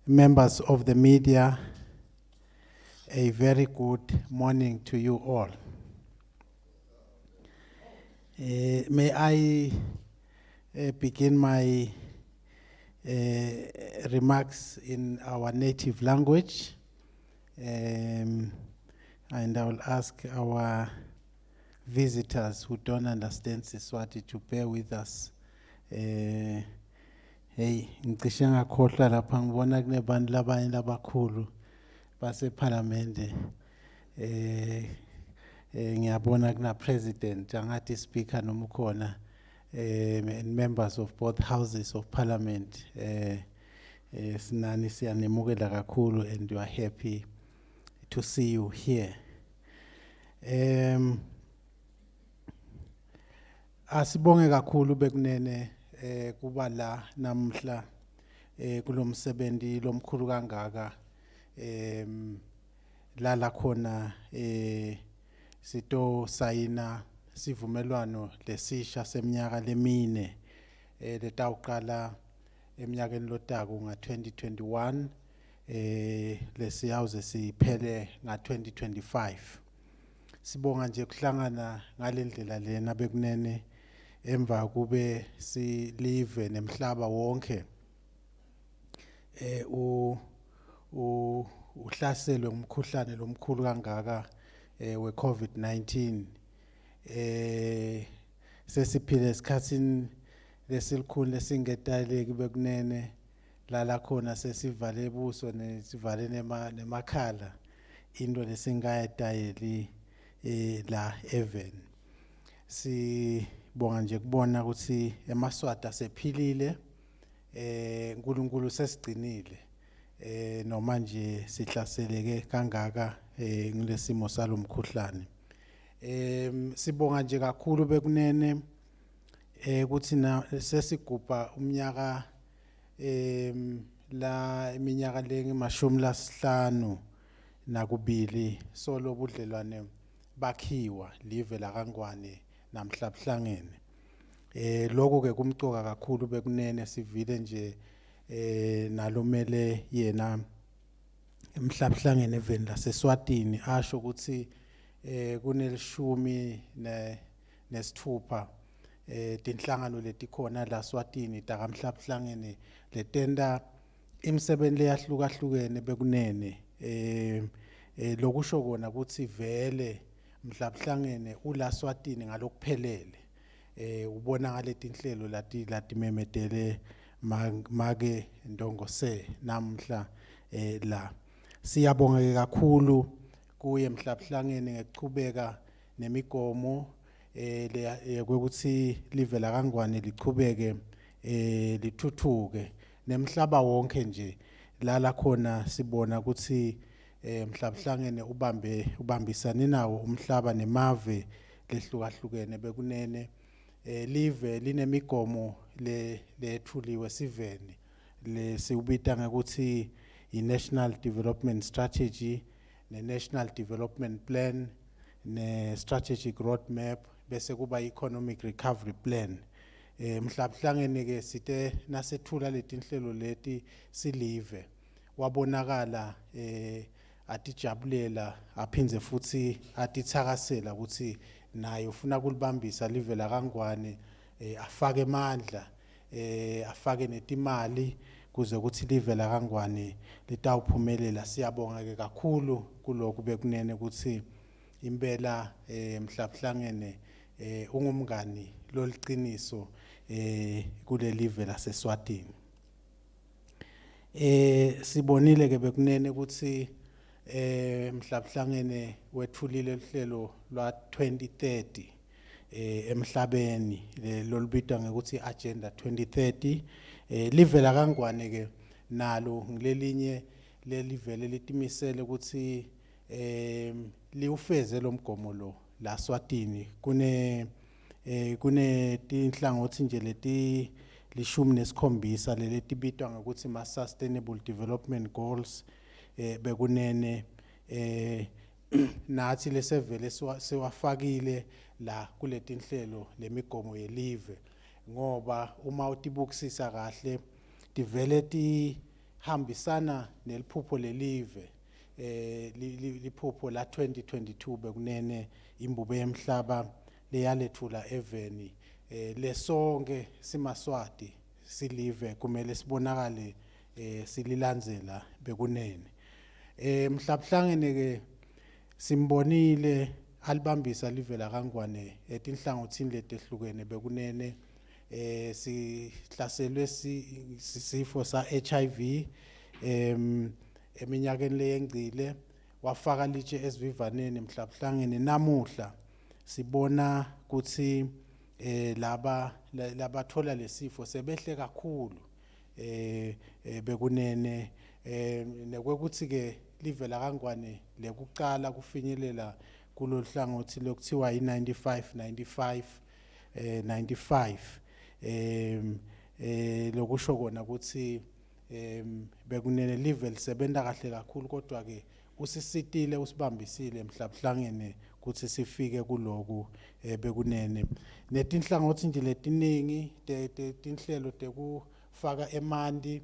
members of the media, a very good morning to you all. May I begin my remarks in our native language, and I will ask our visitors who don't understand Siswati to bear with us. Hey, ngisho ngakhohlwa lapha ngibona kunebantu labanye labakhulu base parliament ngiyabona kuna president angathi speaker noma ukhona and members of both houses of parliament sinani siyanemukela kakhulu and we are happy to see you here. Asibonge kakhulu bekunene kuba la namhla kulomsebenzi lomkhulu kangaka la khona sito sayina sivumelwano lesisha seminyaka lemine letawuqala eminyakeni lotako nga-2021 lesiyawuze siphele nga-2025. sibonga nje kuhlangana ngalendlela lena bekunene emva kube silive nemhlaba wonke uhlaselwe ngumkhuhlane lomkhulu kangaka we COVID-19 sesiphile esikhatsini lesilikhulu lesingetaleki bekunene lala khona sesivale ebuso nesivale nemakhala into lesingayitayeli la even sibonga nje kubona ukuthi emaswati sephilile uNkulunkulu sesigcinile noma nje sihlaseleke kangaka ngilesimo salomkhuhlane sibonga nje kakhulu bekunene ukuthi na sesigubha umnyaka la iminyaka lengemashumi lasihlanu nakubili solo budlelwane bakhiwa live la kaNgwane namhlabuhlangene lokho ke kumcoka kakhulu bekunene sivile nje nalomele yena emhlabuhlangene eveni laseSwatini asho ukuthi kunelishumi nesithupha tinhlangano letikhona la Swatini takamhlabuhlangene letenda imisebenzi leyahlukahlukene bekunene lokusho kona ukuthi vele mhlabuhlangene ula Swatini ngalokuphelele ubona ngaletinhlelo latimemetele make ndongose namhla la siyabonga kakhulu kuye mhlabuhlangene ngekuchubeka nemigomo kwekuthi live la kaNgwane lichubeke lithuthuke nemhlaba wonke nje lala khona sibona ukuthi mhlabuhlangene ubambisane nawo umhlaba nemave lehlukahlukene bekunene live linemigomo lethuliwe siveni lesiubita ngokuthi i-National Development Strategy ne-National Development Plan ne-Strategic Roadmap bese kuba i-Economic Recovery Plan mhlabuhlangene ke site nasethula letinhlelo leti silive wabonakala atijabulela aphinze futhi atithakasela ukuthi naye ufuna kulibambisa live la kaNgwane afake amandla afake netimali kuze ukuthi live la kaNgwane litawuphumelela siyabonga ke kakhulu kuloko bekunene ukuthi impela mhlabuhlangene ungumngani loliqiniso kule live laseSwatini sibonile ke bekunene ukuthi mhlabuhlangene wethulile uhlelo lwa 2030 emhlabeni lolubitwa ngokuthi agenda 2030 live la kaNgwane ke nalo ngilelinye lelivele litimisele ukuthi liufeze lomgomo lo la Swatini kune tinhlangothi nje leti lishumi nesikhombisa letibitwa ngokuthi ma sustainable development goals bekunene nathi lesevele siwafakile la kuletinhlelo lemigomo yelive ngoba uma utibukisisa kahle divele tihambisana neliphupho lelive liphupho la 2022 bekunene imbube yemhlaba leyalethula eveni lesonke simaswati silive kumele sibonakale sililandzela bekunene mhlabuhlangene ke simbonile alibambisa live la kaNgwane etinhlangothini letehlukene bekunene sihlaselwe sifo sa HIV eminyakeni leyengcile wafaka litshe esivivaneni mhlabuhlangene namuhla sibona ukuthi labathola lesifo sebehle kakhulu bekunene nekwekuthi ke live la kaNgwane lekuqala kufinyelela kulohlangothi lokuthiwa i95 lokusho kona ukuthi bekunene live lisebenza kahle kakhulu kodwa ke usisitile usibambisile mhlabuhlangene ukuthi sifike kuloku bekunene netinhlangothi nje letiningi tinhlelo tekufaka emanti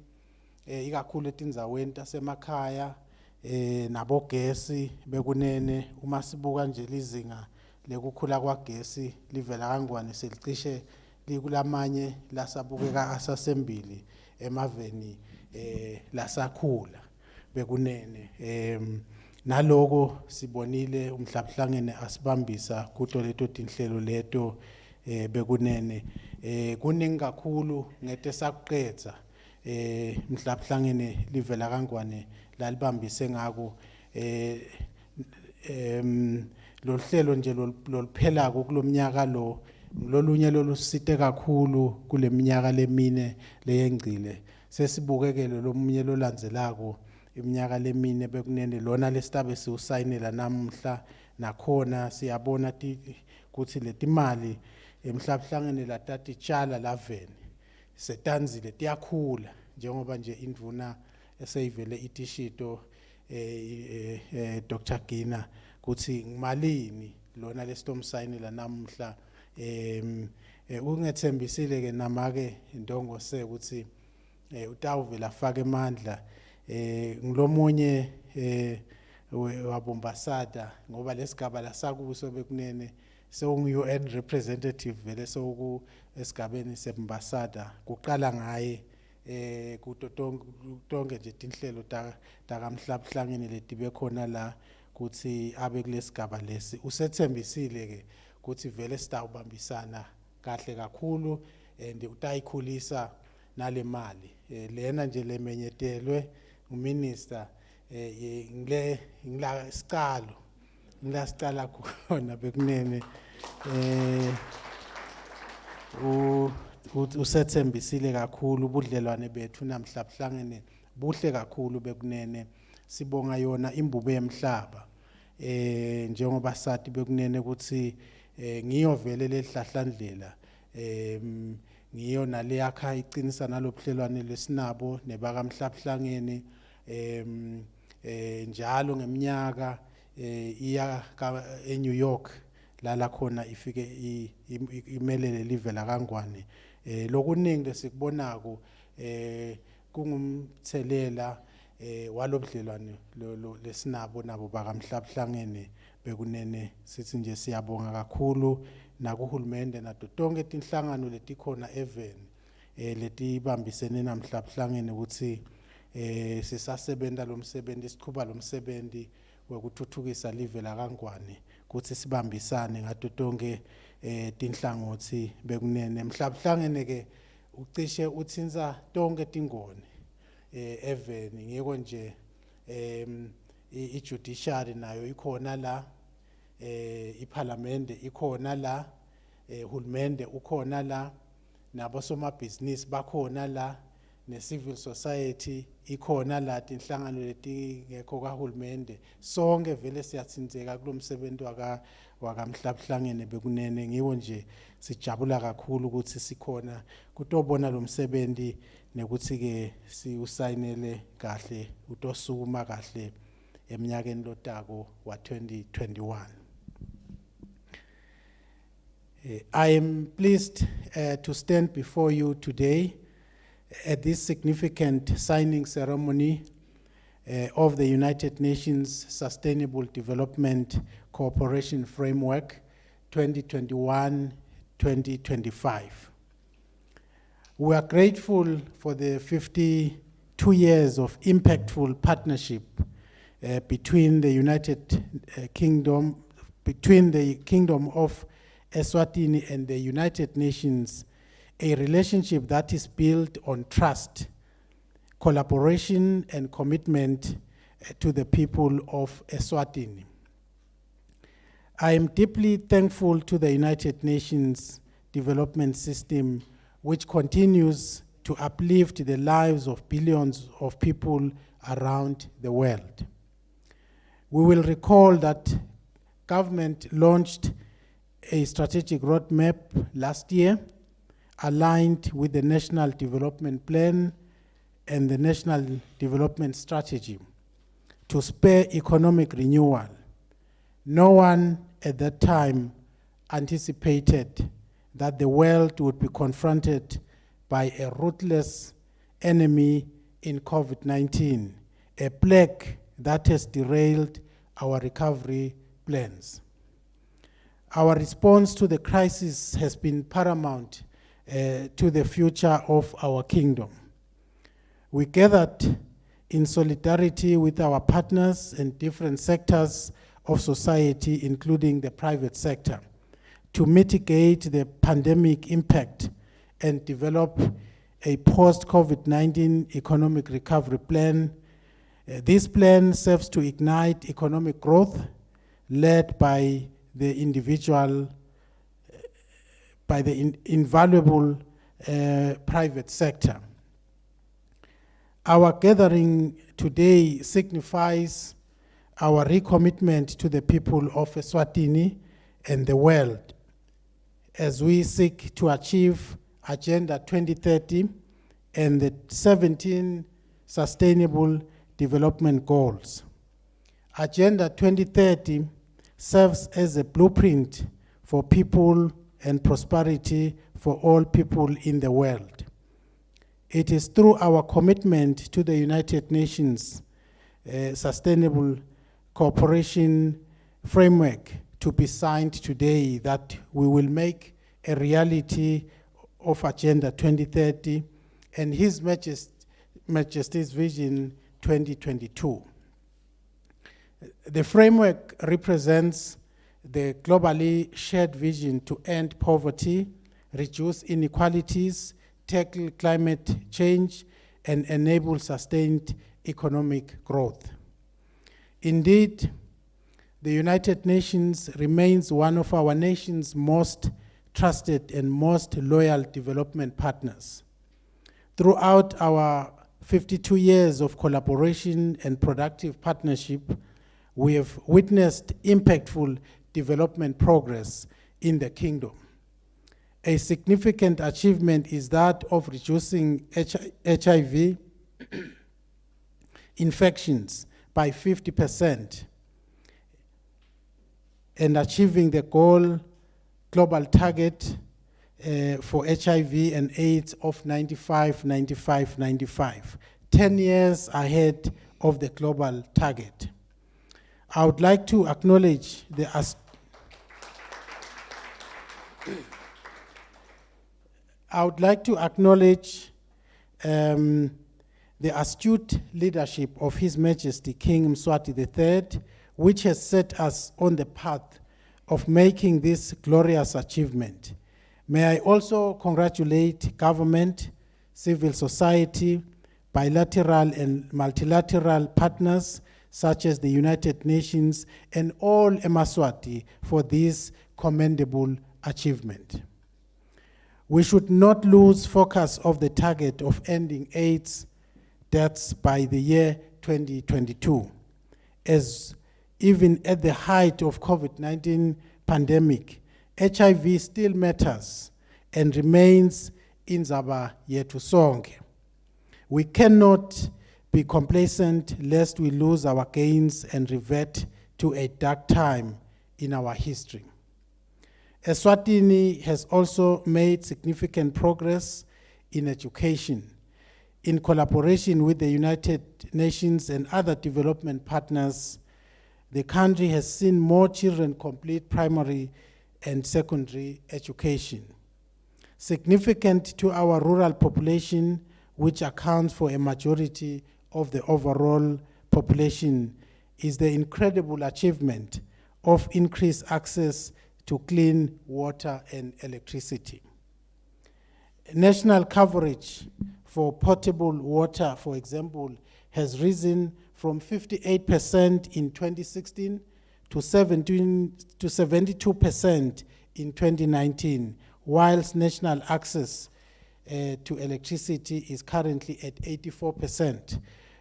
ikakhulu etindzaweni tasemakhaya nabogesi bekunene uma sibuka nje lizinga lekukhula kwagesi livela kangwane selicishe likulamanye lasabukeka asasembili emaveni lasakhula bekunene naloko sibonile umhlabhlangene asibambisa kuto leto tinhlelo leto bekunene kuningi kakhulu ngete sakuqedza mhlabhlangene livela kangwane lalibambise ngako lo hlelo nje loluphela kulomnyaka lo lolunye lolusite kakhulu kuleminyaka lemine leyengcile sesibukekele lomunye lolandzelako iminyaka lemine bekunene lona lesitabe siusayinela namhla nakhona siyabona ukuthi letimali emhlabhlangene latatitshala laveni setanzile tiyakhula njengoba nje indvuna eseyivele itishito Dr. Gina kuthi ngimalini lona lesitomsayinela namhla ungethembisile ke namake indongo se ukuthi utawuvela afake amandla ngilomunye wabombasada ngoba lesigaba lasakuso bekunene sewungu-UN representative vele sewuku esigabeni sembasada kuqala ngaye kuto tonke nje tinhlelo takamhlabhlangene letibe khona la kuthi abe kulesigaba lesi usethembisile ke kuthi vele sitawubambisana kahle kakhulu and utayikhulisa nale mali lena nje lemenyetelwe uminister ngila sicala khona bekunene usethembisile kakhulu ubudlelwane bethu namhlabhlangene buhle kakhulu bekunene sibonga yona imbubo yemhlaba njengoba sathi bekunene ukuthi ngiyo vele lehlahlandlela ngiyo naleyakha iqinisa nalobudlelwane lesinabo nebakamhlabhlangene njalo ngeminyaka iya eNew York lala khona ifike imelele live la kangwane lokuningi lesikubonako kungumthelela walobudlelwane lesinabo nabo bakamhlabhlangene bekunene sithi nje siyabonga kakhulu nakuhulumende nato tonke tinhlangano letikhona even letibambisene namhlabhlangene ukuthi sisasebenta lomsebenzi siqhuba lomsebenzi wekuthuthukisa live la kangwane kuthi sibambisane ngato tonke tinhlangothi bekunene mhlabhlangene ke ucishe uthinza tonke tingone even ngiko nje i-judiciary nayo ikhona la iparlamente ikhona la hulumende ukhona la nabosomabhizinisi bakhona la ne-civil society ikhona la tinhlangano letingekho kahulumende sonke vele siyathinzeka kulo msebenzi wakamhlabhlangene bekunene ngiwo nje sijabula kakhulu ukuthi sikhona kutobona lo msebenzi nekuthi-ke siwusayinele kahle utosukuma kahle eminyakeni lotako wa-2021. I am pleased to stand before you today at this significant signing ceremony of the United Nations Sustainable Development Cooperation Framework 2021-2025. We are grateful for the 52 years of impactful partnership between the Kingdom of Eswatini and the United Nations, a relationship that is built on trust, collaboration, and commitment to the people of Eswatini. I am deeply thankful to the United Nations development system, which continues to uplift the lives of billions of people around the world. We will recall that government launched a strategic roadmap last year aligned with the National Development Plan and the National Development Strategy to spur economic renewal. No one at that time anticipated that the world would be confronted by a ruthless enemy in COVID-19, a plague that has derailed our recovery plans. Our response to the crisis has been paramount to the future of our kingdom. We gathered in solidarity with our partners in different sectors of society, including the private sector, to mitigate the pandemic impact and develop a post-COVID-19 economic recovery plan. This plan serves to ignite economic growth led by the invaluable private sector. Our gathering today signifies our recommitment to the people of Eswatini and the world as we seek to achieve Agenda 2030 and the 17 Sustainable Development Goals. Agenda 2030 serves as a blueprint for people and prosperity for all people in the world. It is through our commitment to the United Nations Sustainable Cooperation Framework to be signed today that we will make a reality of Agenda 2030 and His Majesty's Vision 2022. The framework represents the globally shared vision to end poverty, reduce inequalities, tackle climate change, and enable sustained economic growth. Indeed, the United Nations remains one of our nation's most trusted and most loyal development partners. Throughout our 52 years of collaboration and productive partnership, we have witnessed impactful development progress in the kingdom. A significant achievement is that of reducing HIV infections by 50% and achieving the global target for HIV and AIDS of 95, 95, 95, 10 years ahead of the global target. I would like to acknowledge the astute leadership of His Majesty King Mswati III, which has set us on the path of making this glorious achievement. May I also congratulate government, civil society, bilateral and multilateral partners such as the United Nations and all Emaswati for this commendable achievement. We should not lose focus of the target of ending AIDS deaths by the year 2022, as even at the height of COVID-19 pandemic, HIV still matters and remains inzaba yethu sonke. We cannot be complacent lest we lose our gains and revert to a dark time in our history. Eswatini has also made significant progress in education. In collaboration with the United Nations and other development partners, the country has seen more children complete primary and secondary education. Significant to our rural population, which accounts for a majority of the overall population, is the incredible achievement of increased access to clean water and electricity. National coverage for potable water, for example, has risen from 58% in 2016 to 72% in 2019, whilst national access to electricity is currently at 84%,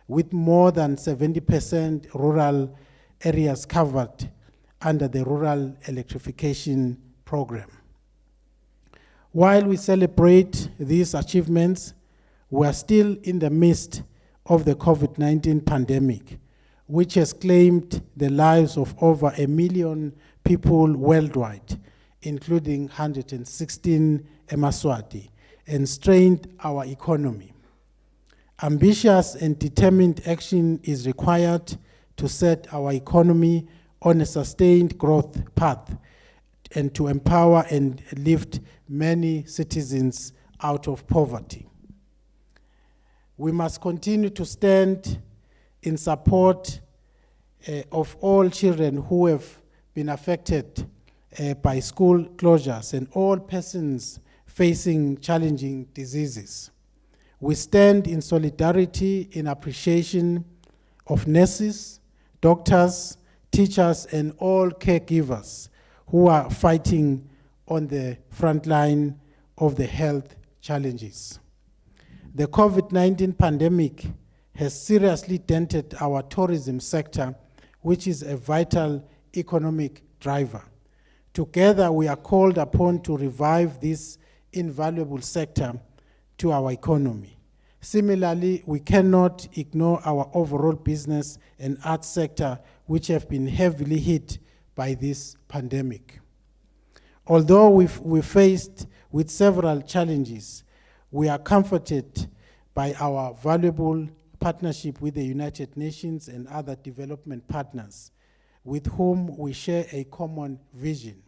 with more than 70% rural areas covered under the Rural Electrification Program. While we celebrate these achievements, we are still in the midst of the COVID-19 pandemic, which has claimed the lives of over 1 million people worldwide, including 116 Emaswati, and strained our economy. Ambitious and determined action is required to set our economy on a sustained growth path and to empower and lift many citizens out of poverty. We must continue to stand in support of all children who have been affected by school closures and all persons facing challenging diseases. We stand in solidarity in appreciation of nurses, doctors, teachers, and all caregivers who are fighting on the front line of the health challenges. The COVID-19 pandemic has seriously dented our tourism sector, which is a vital economic driver. Together, we are called upon to revive this invaluable sector to our economy. Similarly, we cannot ignore our overall business and arts sector, which have been heavily hit by this pandemic. Although we're faced with several challenges, we are comforted by our valuable partnership with the United Nations and other development partners with whom we share a common vision.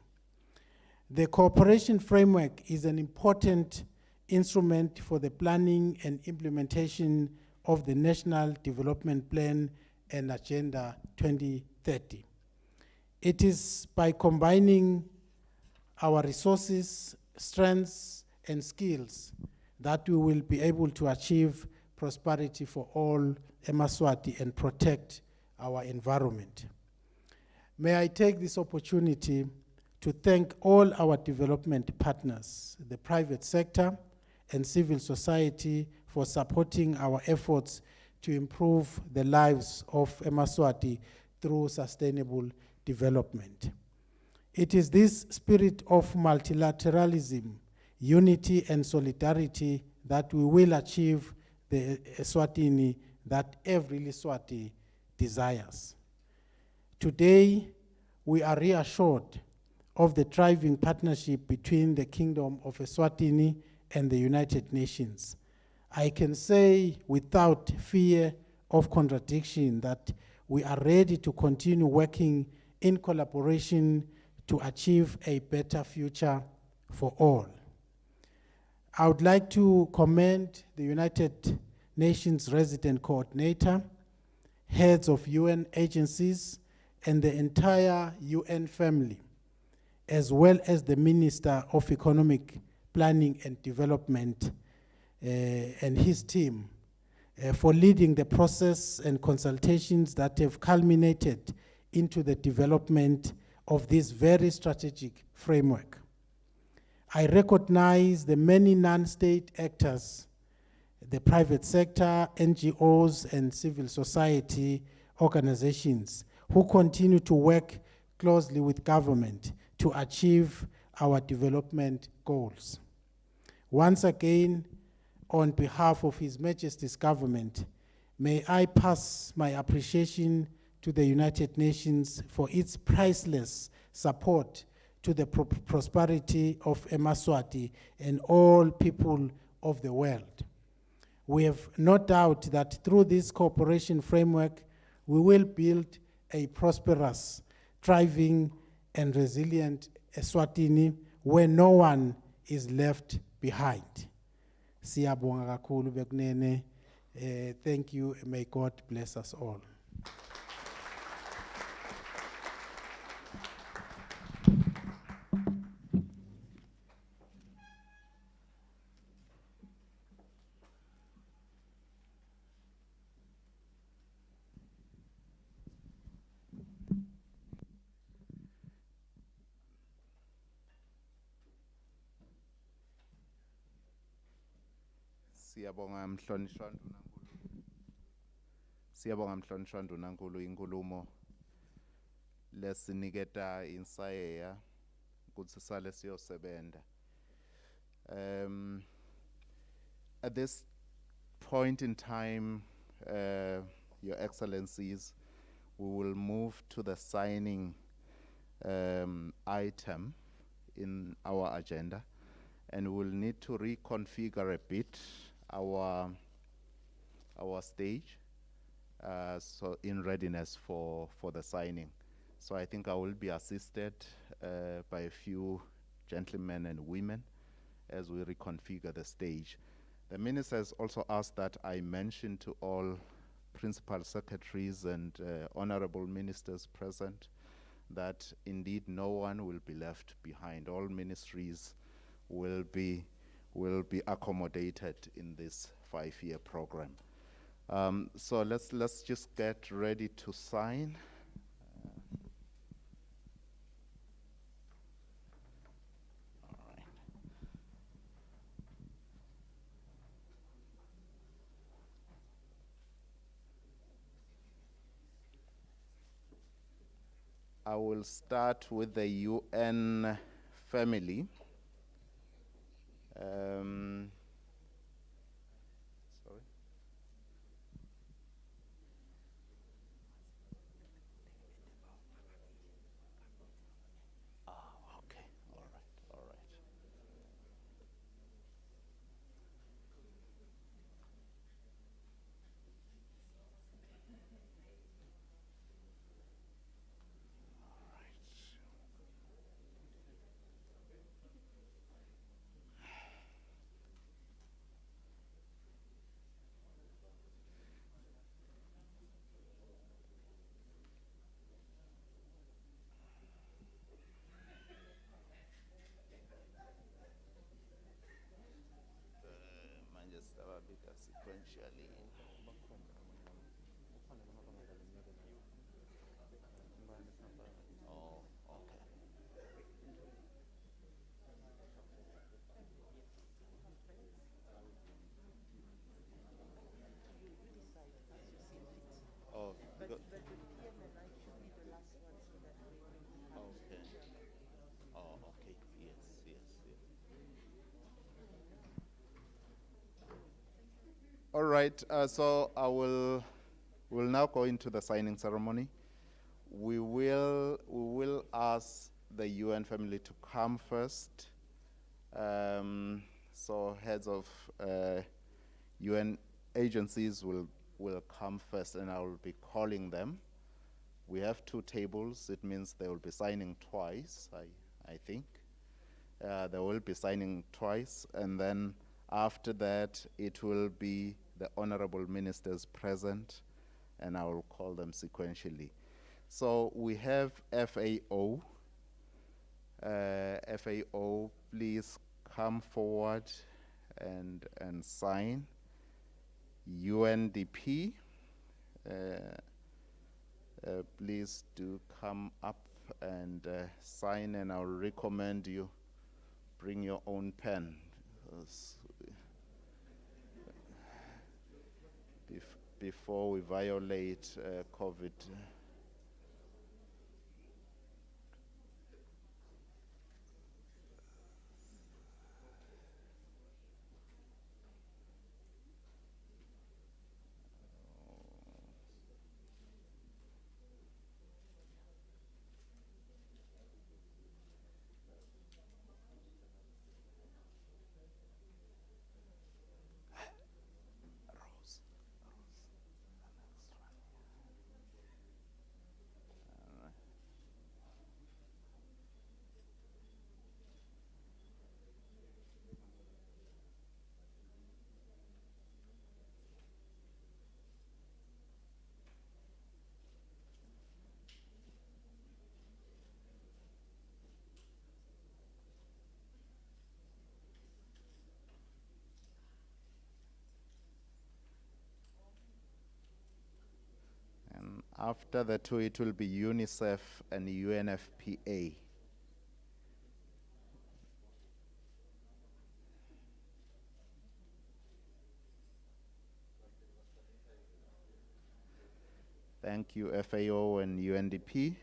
The cooperation framework is an important instrument for the planning and implementation of the National Development Plan and Agenda 2030. It is by combining our resources, strengths, and skills that we will be able to achieve prosperity for all eMaswati and protect our environment. May I take this opportunity to thank all our development partners, the private sector and civil society, for supporting our efforts to improve the lives of eMaswati through sustainable development. It is this spirit of multilateralism, unity, and solidarity that we will achieve the Eswatini that every Leswati desires. Today, we are reassured of the thriving partnership between the Kingdom of Eswatini and the United Nations. I can say without fear of contradiction that we are ready to continue working in collaboration to achieve a better future for all. I would like to commend the United Nations Resident Coordinator, heads of UN agencies, and the entire UN family, as well as the Minister of Economic Planning and Development and his team for leading the process and consultations that have culminated into the development of this very strategic framework. I recognize the many non-state actors, the private sector, NGOs, and civil society organizations who continue to work closely with government to achieve our development goals. Once again, on behalf of His Majesty's government, may I pass my appreciation to the United Nations for its priceless support to the prosperity of eMaswati and all people of the world. We have no doubt that through this cooperation framework, we will build a prosperous, thriving, and resilient Eswatini where no one is left behind. Siyabonga kakhulu bekunene. Thank you, and may God bless us all. Siyabonga mhlonishwa ndunankulu. Siyabonga mhlonishwa ndunankulu inkulumo lesiniketa insayeya kutsi sale siyosebenta. At this point in time, Your Excellencies, we will move to the signing item in our agenda, and we'll need to reconfigure a bit our stage so in readiness for the signing. So I think I will be assisted by a few gentlemen and women as we reconfigure the stage. The minister has also asked that I mention to all principal secretaries and honorable ministers present that indeed no one will be left behind. All ministries will be accommodated in this 5-year program. So let's just get ready to sign. All right. I will start with the UN family. Sorry. Okay. All right. All right. Manje sitawabika sequentially. Oh, okay. Oh, But the PMNI should be the last one so that we okay. Oh, okay. Yes, yes, yes. All right. So we'll now go into the signing ceremony. We will ask the UN family to come first. So heads of UN agencies will come first, and I will be calling them. We have 2 tables. It means they will be signing twice, I think. They will be signing twice, and then after that, it will be the honorable ministers present, and I will call them sequentially. So we have FAO. FAO, please come forward and sign. UNDP, please do come up and sign, and I'll recommend you bring your own pen. Before we violate COVID. Rose. And after the 2, it will be UNICEF and UNFPA. Thank you, FAO and UNDP.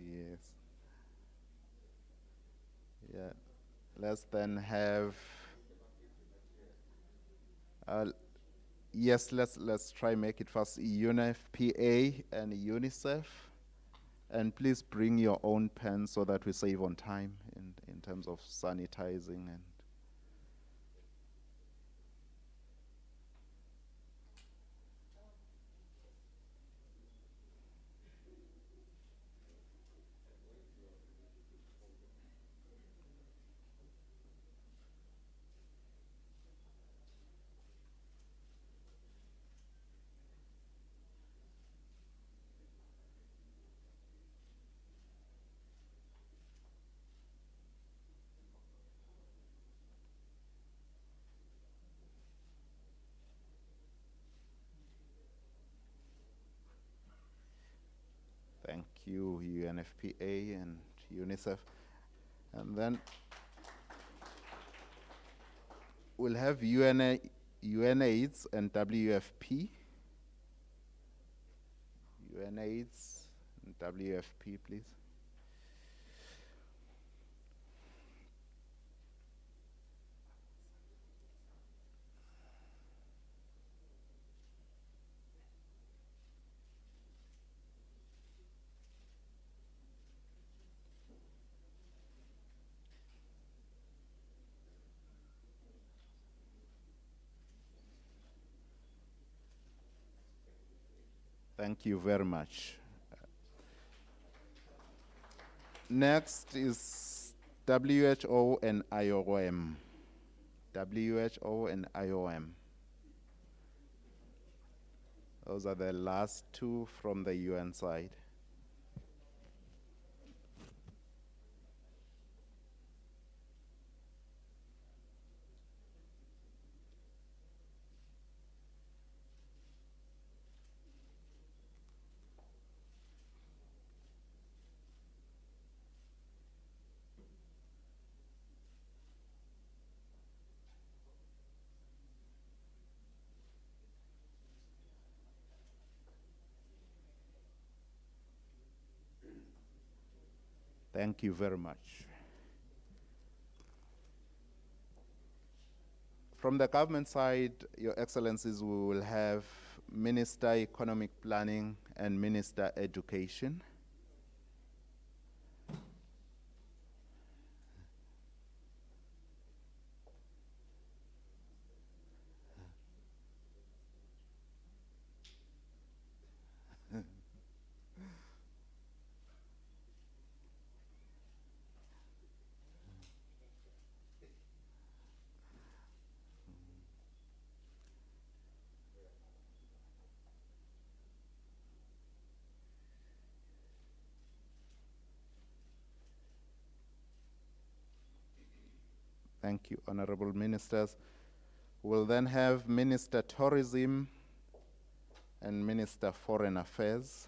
Yes. Yeah. Let's then have. Yes, let's try make it fast. UNFPA and UNICEF. And please bring your own pens so that we save on time in terms of sanitizing and thank you, UNFPA and UNICEF. And then we'll have UNAIDS and WFP. UNAIDS and WFP, please. Thank you very much. Next is WHO and IOM. WHO and IOM. Those are the last two from the UN side. Thank you very much. From the government side, Your Excellencies, we will have Minister Economic Planning and Minister Education. Thank you, Honorable Ministers. We'll then have Minister Tourism and Minister Foreign Affairs.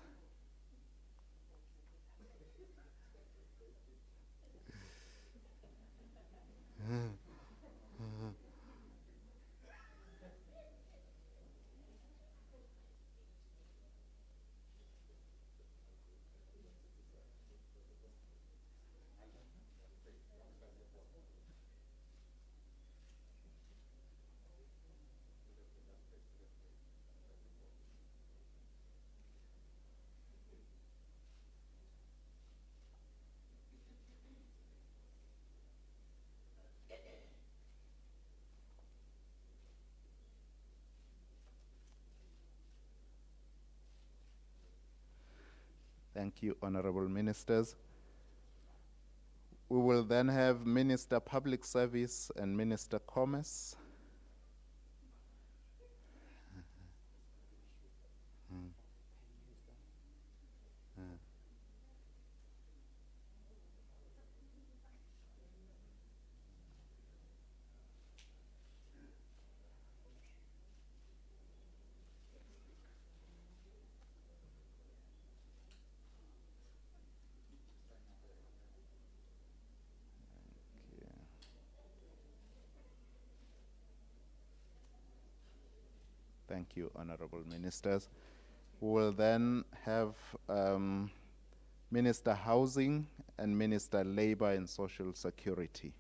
Thank you, Honorable Ministers. We will then have Minister Public Service and Minister Commerce. Thank you, Honorable Ministers. We will then have Minister Housing and Minister Labor and Social Security.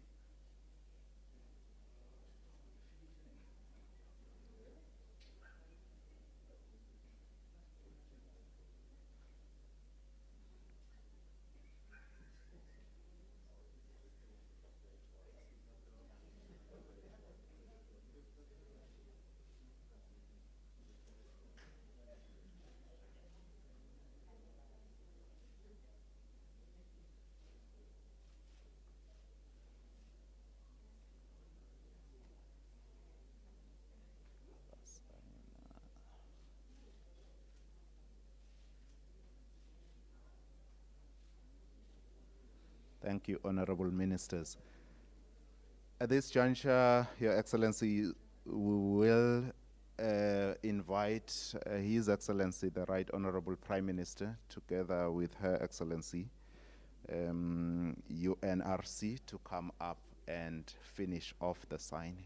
Thank you, honorable ministers. At this juncture, Your Excellency, we will invite His Excellency, the Right Honorable Prime Minister, together with Her Excellency, UNRC, to come up and finish off the signing.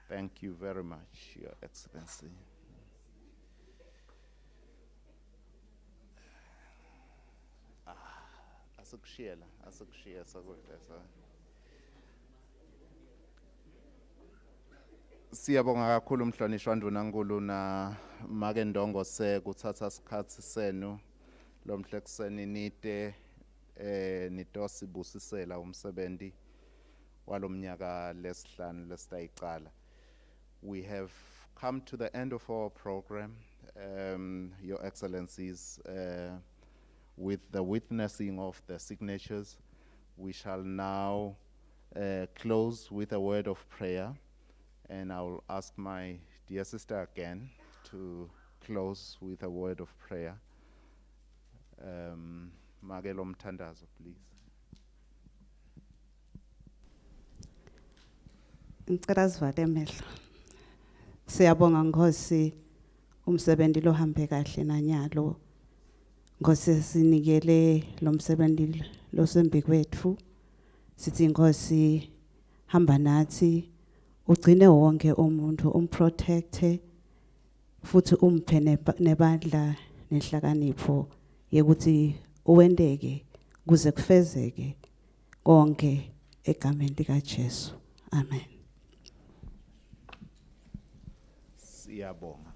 Thank you very much, Your Excellency. Asukushiyela sakudla sa. Siyabonga kakhulu mhlonishwa ndunankulu na make ndongose kuthatha isikhathi senu lomhlekuseni nite nitosibusisela umsebenzi walomnyaka lesihlanu lesitayiqala. We have come to the end of our program, Your Excellencies. With the witnessing of the signatures, we shall now close with a word of prayer. And I will ask my dear sister again to close with a word of prayer. Magelo Mtandazo, please. Ngicela sivale amehlo. Siyabonga Nkosi umsebenzi lo hambe kahle nanyalo. Nkosi sinikele lo msebenzi lo sembi kwethu. Sithi Nkosi hamba nathi ugcine wonke umuntu umprotecte futhi umphe nebandla nehlakanipho yekuthi uwendeke kuze kufezeke konke egameni lika Jesu. Amen. Siyabonga.